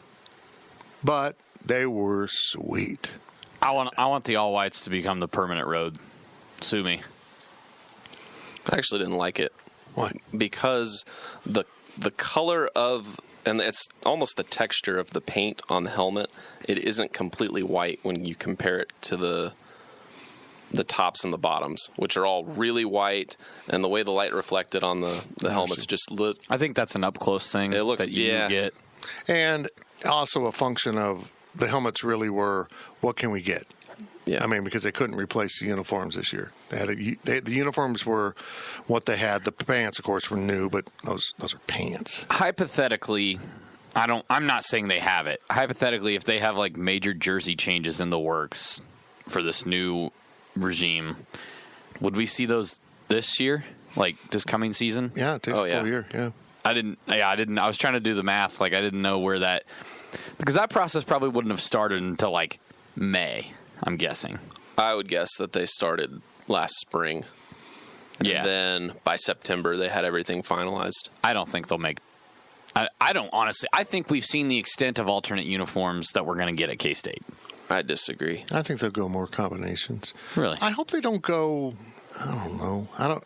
S3: but they were sweet.
S4: I want the all-whites to become the permanent road. Sue me.
S5: I actually didn't like it.
S3: Why?
S5: Because the color of... and it's almost the texture of the paint on the helmet. It isn't completely white when you compare it to the tops and the bottoms, which are all really white, and the way the light reflected on the helmets just look.
S4: I think that's an up-close thing that you get. And
S3: also a function of the helmets really were, what can we get?
S5: Yeah.
S3: I mean, because they couldn't replace the uniforms this year. The uniforms were what they had. The pants, of course, were new, but those are pants.
S4: Hypothetically, I'm not saying they have it. Hypothetically, if they have major jersey changes in the works for this new regime, would we see those this year? This coming season?
S3: Yeah, it takes a full year. Yeah.
S4: I didn't. I was trying to do the math. I didn't know where that, because that process probably wouldn't have started until May. I'm guessing.
S5: I would guess that they started last spring.
S4: Yeah.
S5: And then by September, they had everything finalized.
S4: I don't think they'll make... I don't, honestly. I think we've seen the extent of alternate uniforms that we're going to get at K-State.
S5: I disagree.
S3: I think they'll go more combinations.
S4: Really?
S3: I hope they don't go... I don't know.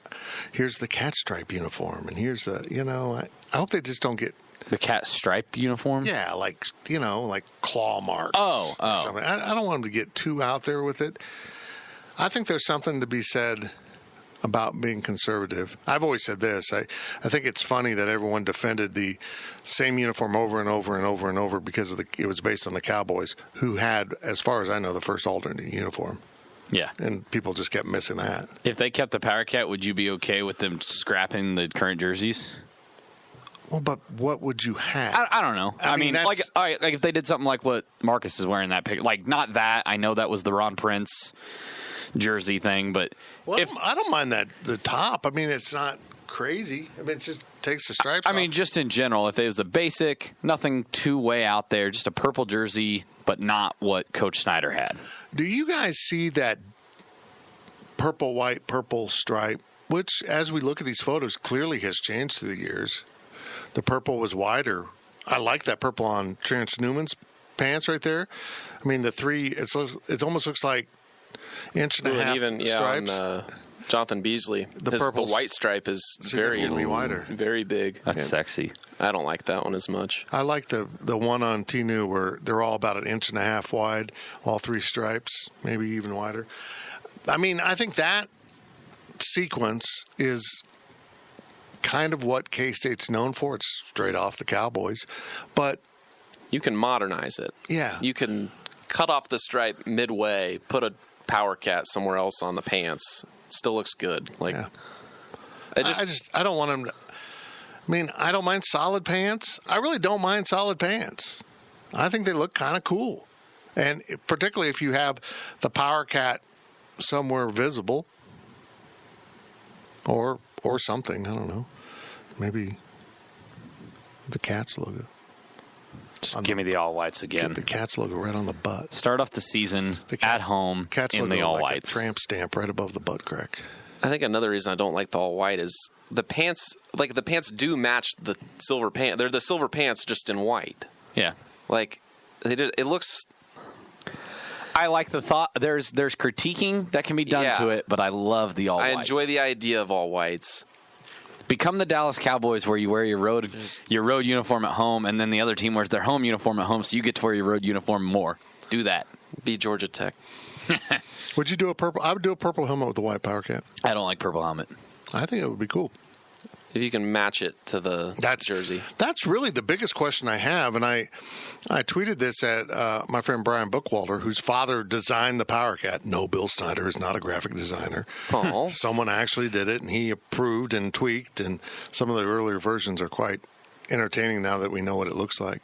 S3: Here's the cat stripe uniform, and here's the... I hope they just don't get...
S4: The cat stripe uniform?
S3: Yeah, like claw marks.
S4: Oh.
S3: Something. I don't want them to get too out there with it. I think there's something to be said about being conservative. I've always said this. I think it's funny that everyone defended the same uniform over and over and over and over because it was based on the Cowboys, who had, as far as I know, the first alternate uniform.
S4: Yeah.
S3: And people just kept missing that.
S4: If they kept the Power Cat, would you be okay with them scrapping the current jerseys?
S3: Well, but what would you have?
S4: I don't know. I mean all right, if they did something like what Marcus is wearing that picture, not that. I know that was the Ron Prince jersey thing, but
S3: I don't mind that the top. I mean, it's not crazy. I mean, it's just takes the stripes
S4: I
S3: off.
S4: mean, just in general, if it was a basic, nothing too way out there, just a purple jersey, but not what Coach Snyder had.
S3: Do you guys see that purple, white, purple stripe, which, as we look at these photos, clearly has changed through the years? The purple was wider. I like that purple on Terrence Newman's pants right there. I mean, the three, it almost looks like inch and a half stripes.
S5: On, Jonathan Beasley, the white stripe is
S3: significantly wider,
S5: very big.
S4: That's sexy.
S5: I don't like that one as much.
S3: I like the one on Tinu where they're all about an inch and a half wide, all three stripes, maybe even wider. I mean, I think that sequence is kind of what K-State's known for. It's straight off the Cowboys, but
S5: you can modernize it.
S3: Yeah,
S5: you can cut off the stripe midway, put a Power Cat somewhere else on the pants. Still looks good. Like, yeah.
S3: I don't want him to. I mean, I don't mind solid pants. I really don't mind solid pants. I think they look kind of cool, and particularly if you have the Power Cat somewhere visible, or something. I don't know. Maybe the Cats logo.
S4: Just give me the all whites again.
S3: Get the Cats logo right on the butt.
S4: Start off the season at home
S3: Cats
S4: in
S3: logo
S4: the all
S3: like
S4: whites.
S3: A tramp stamp right above the butt crack.
S5: I think another reason I don't like the all white is the pants. Like the pants do match the silver pants. They're the silver pants just in white.
S4: Yeah.
S5: Like it looks.
S4: I like the thought. There's critiquing that can be done to it, but I love the all white.
S5: I enjoy the idea of all whites.
S4: Become the Dallas Cowboys, where you wear your road uniform at home, and then the other team wears their home uniform at home, so you get to wear your road uniform more. Do that.
S5: Be Georgia Tech.
S3: Would you do a purple? I would do a purple helmet with the white Power Cat.
S4: I don't like purple helmet.
S3: I think it would be cool.
S5: If you can match it to the jersey.
S3: That's really the biggest question I have, and I tweeted this at my friend Brian Bookwalter, whose father designed the Power Cat. No, Bill Snyder is not a graphic designer.
S5: Oh.
S3: Someone actually did it, and he approved and tweaked, and some of the earlier versions are quite entertaining now that we know what it looks like.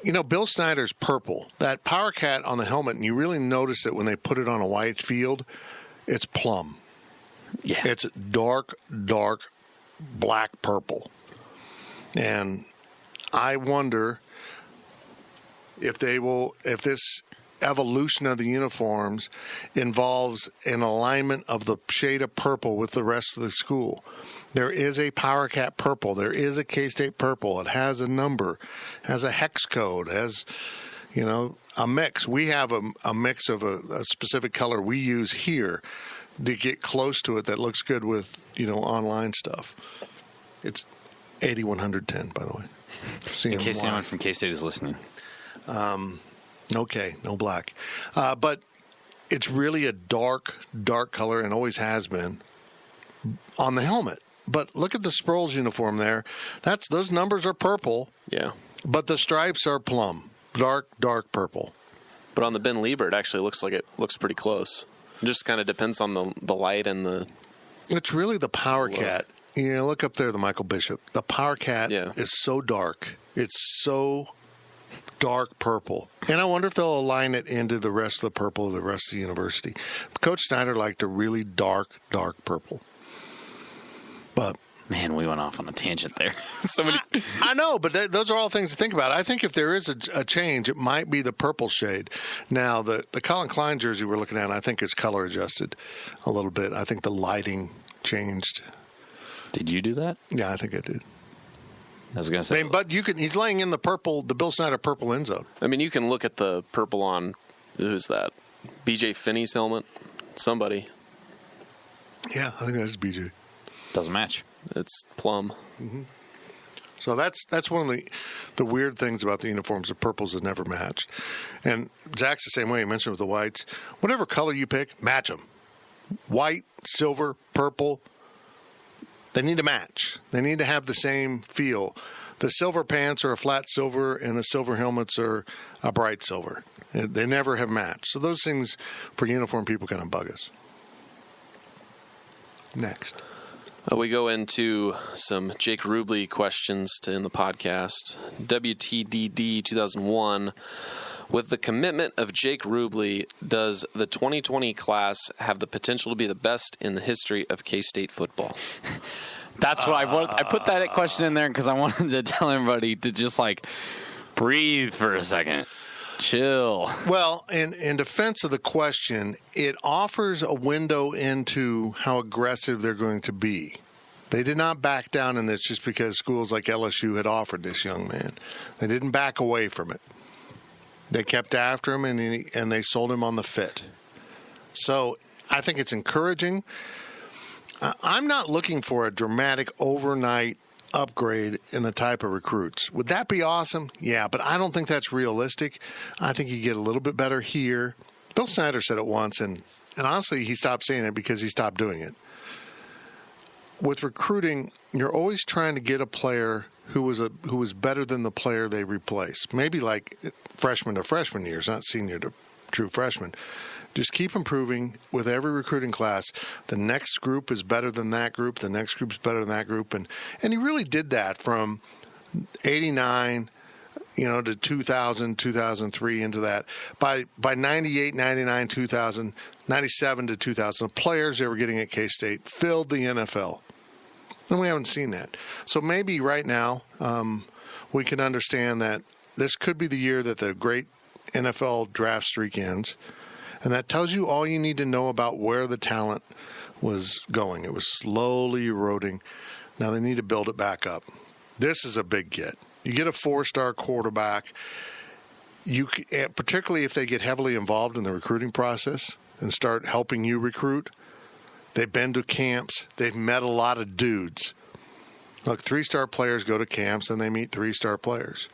S3: You know, Bill Snyder's purple, that Power Cat on the helmet, and you really notice it when they put it on a white field, it's plum.
S4: Yeah.
S3: It's dark black purple. And I wonder if this evolution of the uniforms involves an alignment of the shade of purple with the rest of the school. There is a Power Cat purple. There is a K-State purple. It has a number, has a hex code, has, a mix. We have a mix of a specific color we use here to get close to it that looks good with, online stuff. It's 8110, by the way.
S4: In case anyone from K-State is listening.
S3: No K, no black. But it's really a dark color and always has been on the helmet. But look at the Sproles uniform there. Those numbers are purple.
S5: Yeah.
S3: But the stripes are plum. Dark purple.
S5: But on the Ben Lieber, it actually looks pretty close. It just kind of depends on the light and the...
S3: It's really the Power Cat. Look up there, the Michael Bishop. The Power Cat is so dark. It's so dark purple. And I wonder if they'll align it into the rest of the purple of the rest of the university. Coach Snyder liked a really dark purple. But...
S4: Man, we went off on a tangent there.
S3: I know, but those are all things to think about. I think if there is a change, it might be the purple shade. Now, the Colin Klein jersey we're looking at, I think, is color adjusted a little bit. I think the lighting changed.
S4: Did you do that?
S3: Yeah, I think I did.
S4: I was going to say.
S3: But he's laying in the Bill Snyder purple end zone.
S5: I mean, you can look at the purple on, who's that? BJ Finney's helmet? Somebody.
S3: Yeah, I think that's BJ.
S4: Doesn't match.
S5: It's plum.
S3: Mm-hmm. So that's one of the weird things about the uniforms. The purples have never matched. And Zach's the same way. He mentioned with the whites. Whatever color you pick, match them. White, silver, purple. They need to match. They need to have the same feel. The silver pants are a flat silver, and the silver helmets are a bright silver. They never have matched. So those things for uniform people kind of bug us. Next.
S5: We go into some Jake Rubley questions to end the podcast. WTDD 2001. With the commitment of Jake Rubley, does the 2020 class have the potential to be the best in the history of K-State football?
S4: That's what I put that question in there because I wanted to tell everybody to just like breathe for a second. Chill.
S3: Well, in defense of the question, it offers a window into how aggressive they're going to be. They did not back down in this just because schools like LSU had offered this young man. They didn't back away from it. They kept after him, and they sold him on the fit. So I think it's encouraging. I'm not looking for a dramatic overnight upgrade in the type of recruits. Would that be awesome? Yeah, but I don't think that's realistic. I think you get a little bit better here. Bill Snyder said it once, and honestly, he stopped saying it because he stopped doing it. With recruiting, you're always trying to get a player who was better than the player they replace. Maybe like freshman to freshman years, not senior to true freshman. Just keep improving with every recruiting class. The next group is better than that group. The next group is better than that group. And he really did that from 89, to 2000, 2003 into that. By 98, 99, 2000, 97 to 2000, the players they were getting at K-State filled the NFL. And we haven't seen that. So maybe right now we can understand that this could be the year that the great NFL draft streak ends. And that tells you all you need to know about where the talent was going. It was slowly eroding. Now they need to build it back up. This is a big get. You get a 4-star quarterback, particularly if they get heavily involved in the recruiting process and start helping you recruit. They've been to camps. They've met a lot of dudes. Look, 3-star players go to camps and they meet 3-star players.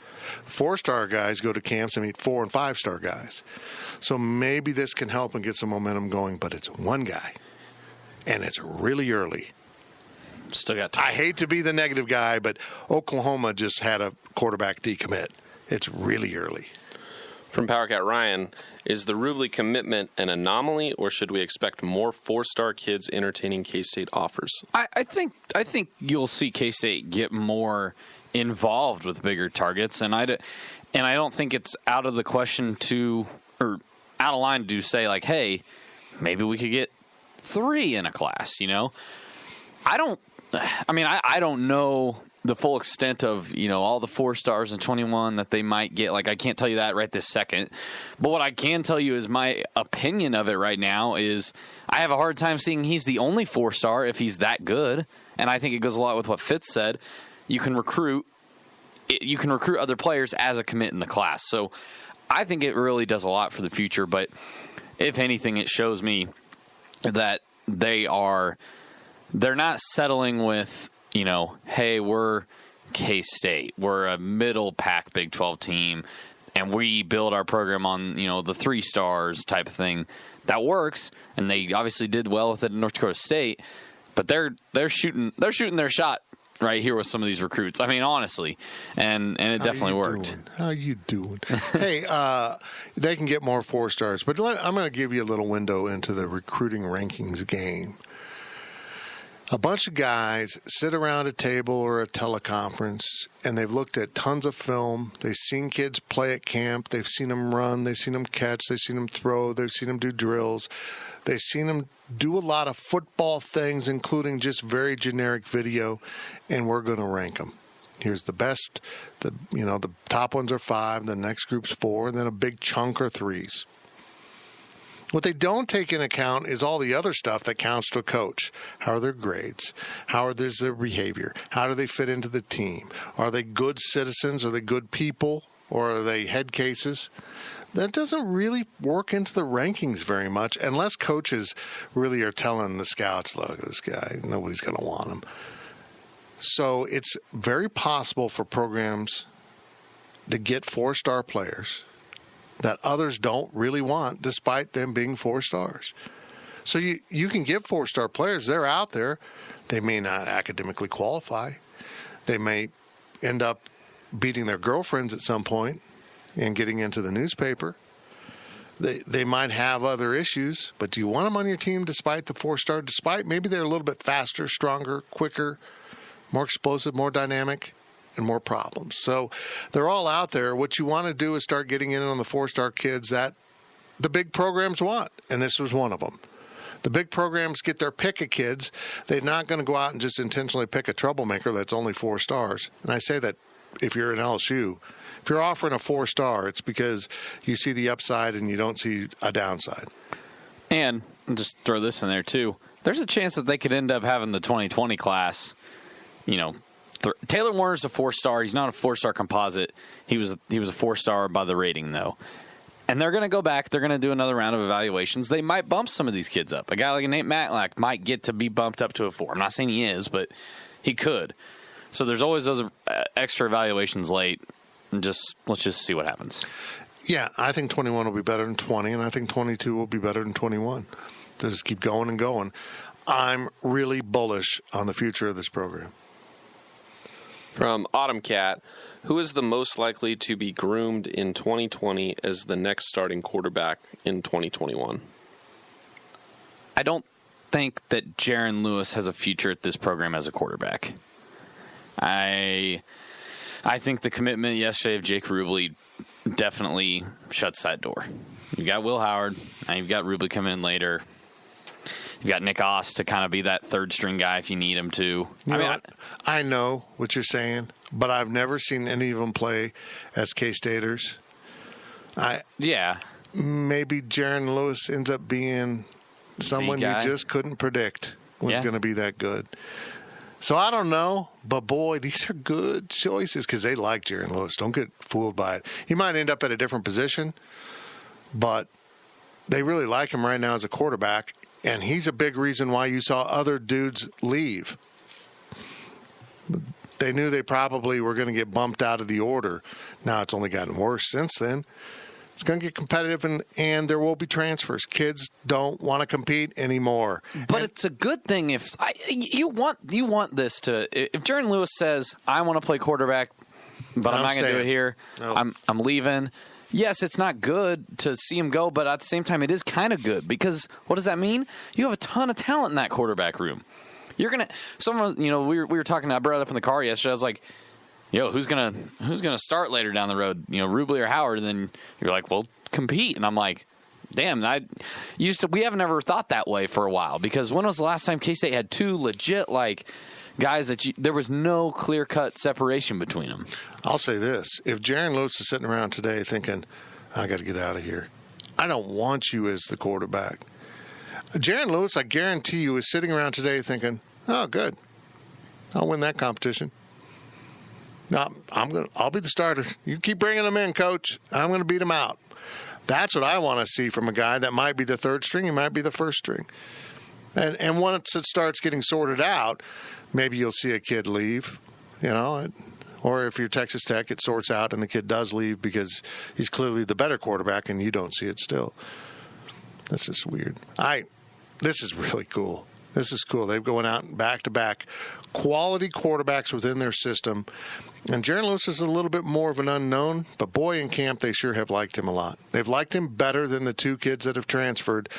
S3: 4-star guys go to camps and meet 4- and 5-star guys. So maybe this can help and get some momentum going, but it's one guy, and it's really early.
S4: Still got
S3: I hate to be the negative guy, but Oklahoma just had a quarterback decommit. It's really early.
S5: From PowerCat Ryan, is the Rubley commitment an anomaly, or should we expect more 4-star kids entertaining K-State offers?
S4: I think you'll see K-State get more involved with bigger targets, and I don't think it's out of the question or out of line to say like, hey, maybe we could get 3 in a class. I don't know the full extent of all the 4-stars and 21 that they might get. Like, I can't tell you that right this second, but what I can tell you is my opinion of it right now is I have a hard time seeing he's the only 4-star if he's that good, and I think it goes a lot with what Fitz said. You can recruit other players as a commit in the class. So I think it really does a lot for the future, but if anything, it shows me that they're not settling with, hey, we're K-State. We're a middle pack Big 12 team, and we build our program on, the 3 stars type of thing. That works, and they obviously did well with it in North Dakota State, but they're shooting their shot right here with some of these recruits. I mean, honestly, and it definitely worked.
S3: How you doing? Hey, they can get more 4-stars, but I'm going to give you a little window into the recruiting rankings game. A bunch of guys sit around a table or a teleconference, and they've looked at tons of film. They've seen kids play at camp. They've seen them run. They've seen them catch. They've seen them throw. They've seen them do drills. They've seen them do a lot of football things, including just very generic video, and we're going to rank them. Here's the best. The top ones are 5. The next group's 4, and then a big chunk are 3s. What they don't take into account is all the other stuff that counts to a coach. How are their grades? How is their behavior? How do they fit into the team? Are they good citizens? Are they good people? Or are they head cases? That doesn't really work into the rankings very much unless coaches really are telling the scouts, look, this guy, nobody's going to want him. So it's very possible for programs to get 4-star players that others don't really want, despite them being 4 stars. So you can give 4-star players. They're out there. They may not academically qualify. They may end up beating their girlfriends at some point and getting into the newspaper. They might have other issues, but do you want them on your team despite the 4-star, despite maybe they're a little bit faster, stronger, quicker, more explosive, more dynamic, and more problems? So they're all out there. What you want to do is start getting in on the 4-star kids that the big programs want, and this was one of them. The big programs get their pick of kids. They're not going to go out and just intentionally pick a troublemaker that's only 4 stars. And I say that if you're an LSU, if you're offering a 4-star, it's because you see the upside and you don't see a downside.
S4: And just throw this in there, too. There's a chance that they could end up having the 2020 class, Taylor Warner's a 4-star. He's not a 4-star composite. He was a 4-star by the rating, though. And they're going to go back. They're going to do another round of evaluations. They might bump some of these kids up. A guy like Nate Matlack might get to be bumped up to a 4. I'm not saying he is, but he could. So there's always those extra evaluations late. And let's just see what happens.
S3: Yeah, I think 21 will be better than 20, and I think 22 will be better than 21. Just keep going and going. I'm really bullish on the future of this program.
S5: From Autumn Cat, who is the most likely to be groomed in 2020 as the next starting quarterback in 2021?
S4: I don't think that Jaron Lewis has a future at this program as a quarterback. I think the commitment yesterday of Jake Rubley definitely shuts that door. You've got Will Howard, and you've got Rubley coming in later. You've got Nick Oss to kind of be that third-string guy if you need him to.
S3: I know what you're saying, but I've never seen any of them play as K-Staters. Maybe Jaron Lewis ends up being someone you just couldn't predict was going to be that good. So I don't know, but boy, these are good choices because they like Jaron Lewis. Don't get fooled by it. He might end up at a different position, but they really like him right now as a quarterback, and he's a big reason why you saw other dudes leave. They knew they probably were going to get bumped out of the order. Now it's only gotten worse since then. It's going to get competitive, and there will be transfers. Kids don't want to compete anymore.
S4: But it's a good thing if you want this to. If Jaron Lewis says, "I want to play quarterback, but I'm not going to do it here. Nope. I'm leaving." Yes, it's not good to see him go, but at the same time, it is kind of good because what does that mean? You have a ton of talent in that quarterback room. You're gonna. Someone, we were talking. I brought it up in the car yesterday. I was like, "Yo, who's gonna start later down the road? Rubley or Howard?" And then you're like, "Well, compete." And I'm like, "Damn, we haven't ever thought that way for a while because when was the last time K-State had 2 legit guys that there was no clear cut separation between them?"
S3: I'll say this: if Jaron Lewis is sitting around today thinking, "I got to get out of here," I don't want you as the quarterback. Jaron Lewis, I guarantee you, is sitting around today thinking, "Oh, good, I'll win that competition. No, I'll be the starter. You keep bringing them in, coach. I'm going to beat them out." That's what I want to see from a guy that might be the third string. He might be the first string. And once it starts getting sorted out, maybe you'll see a kid leave, or if you're Texas Tech, it sorts out and the kid does leave because he's clearly the better quarterback and you don't see it still. That's just weird. This is really cool. This is cool. They're going out back-to-back quality quarterbacks within their system. And Jaron Lewis is a little bit more of an unknown, but boy, in camp, they sure have liked him a lot. They've liked him better than the 2 kids that have transferred,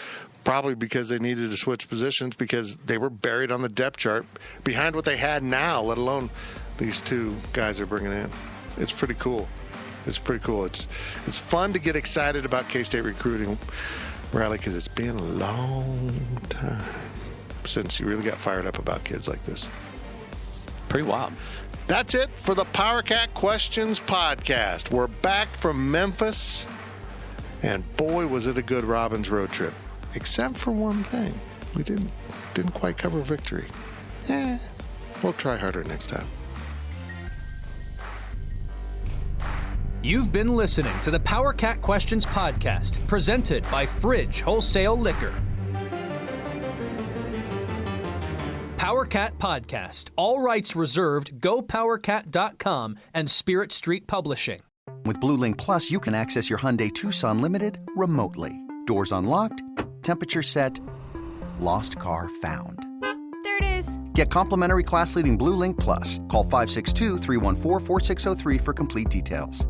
S3: probably because they needed to switch positions because they were buried on the depth chart behind what they had now, let alone these 2 guys they're bringing in. It's pretty cool. It's pretty cool. It's fun to get excited about K-State recruiting, Riley, because it's been a long time since you really got fired up about kids like this.
S4: Pretty wild.
S3: That's it for the PowerCat Questions podcast. We're back from Memphis, and boy, was it a good Robbins road trip. Except for one thing. We didn't quite cover victory. We'll try harder next time.
S2: You've been listening to the PowerCat Questions podcast, presented by Fridge Wholesale Liquor. PowerCat Podcast. All rights reserved. GoPowerCat.com and Spirit Street Publishing.
S8: With Blue Link Plus, you can access your Hyundai Tucson Limited remotely. Doors unlocked, temperature set, lost car found.
S9: There it is.
S8: Get complimentary class-leading Blue Link Plus. Call 562-314-4603 for complete details.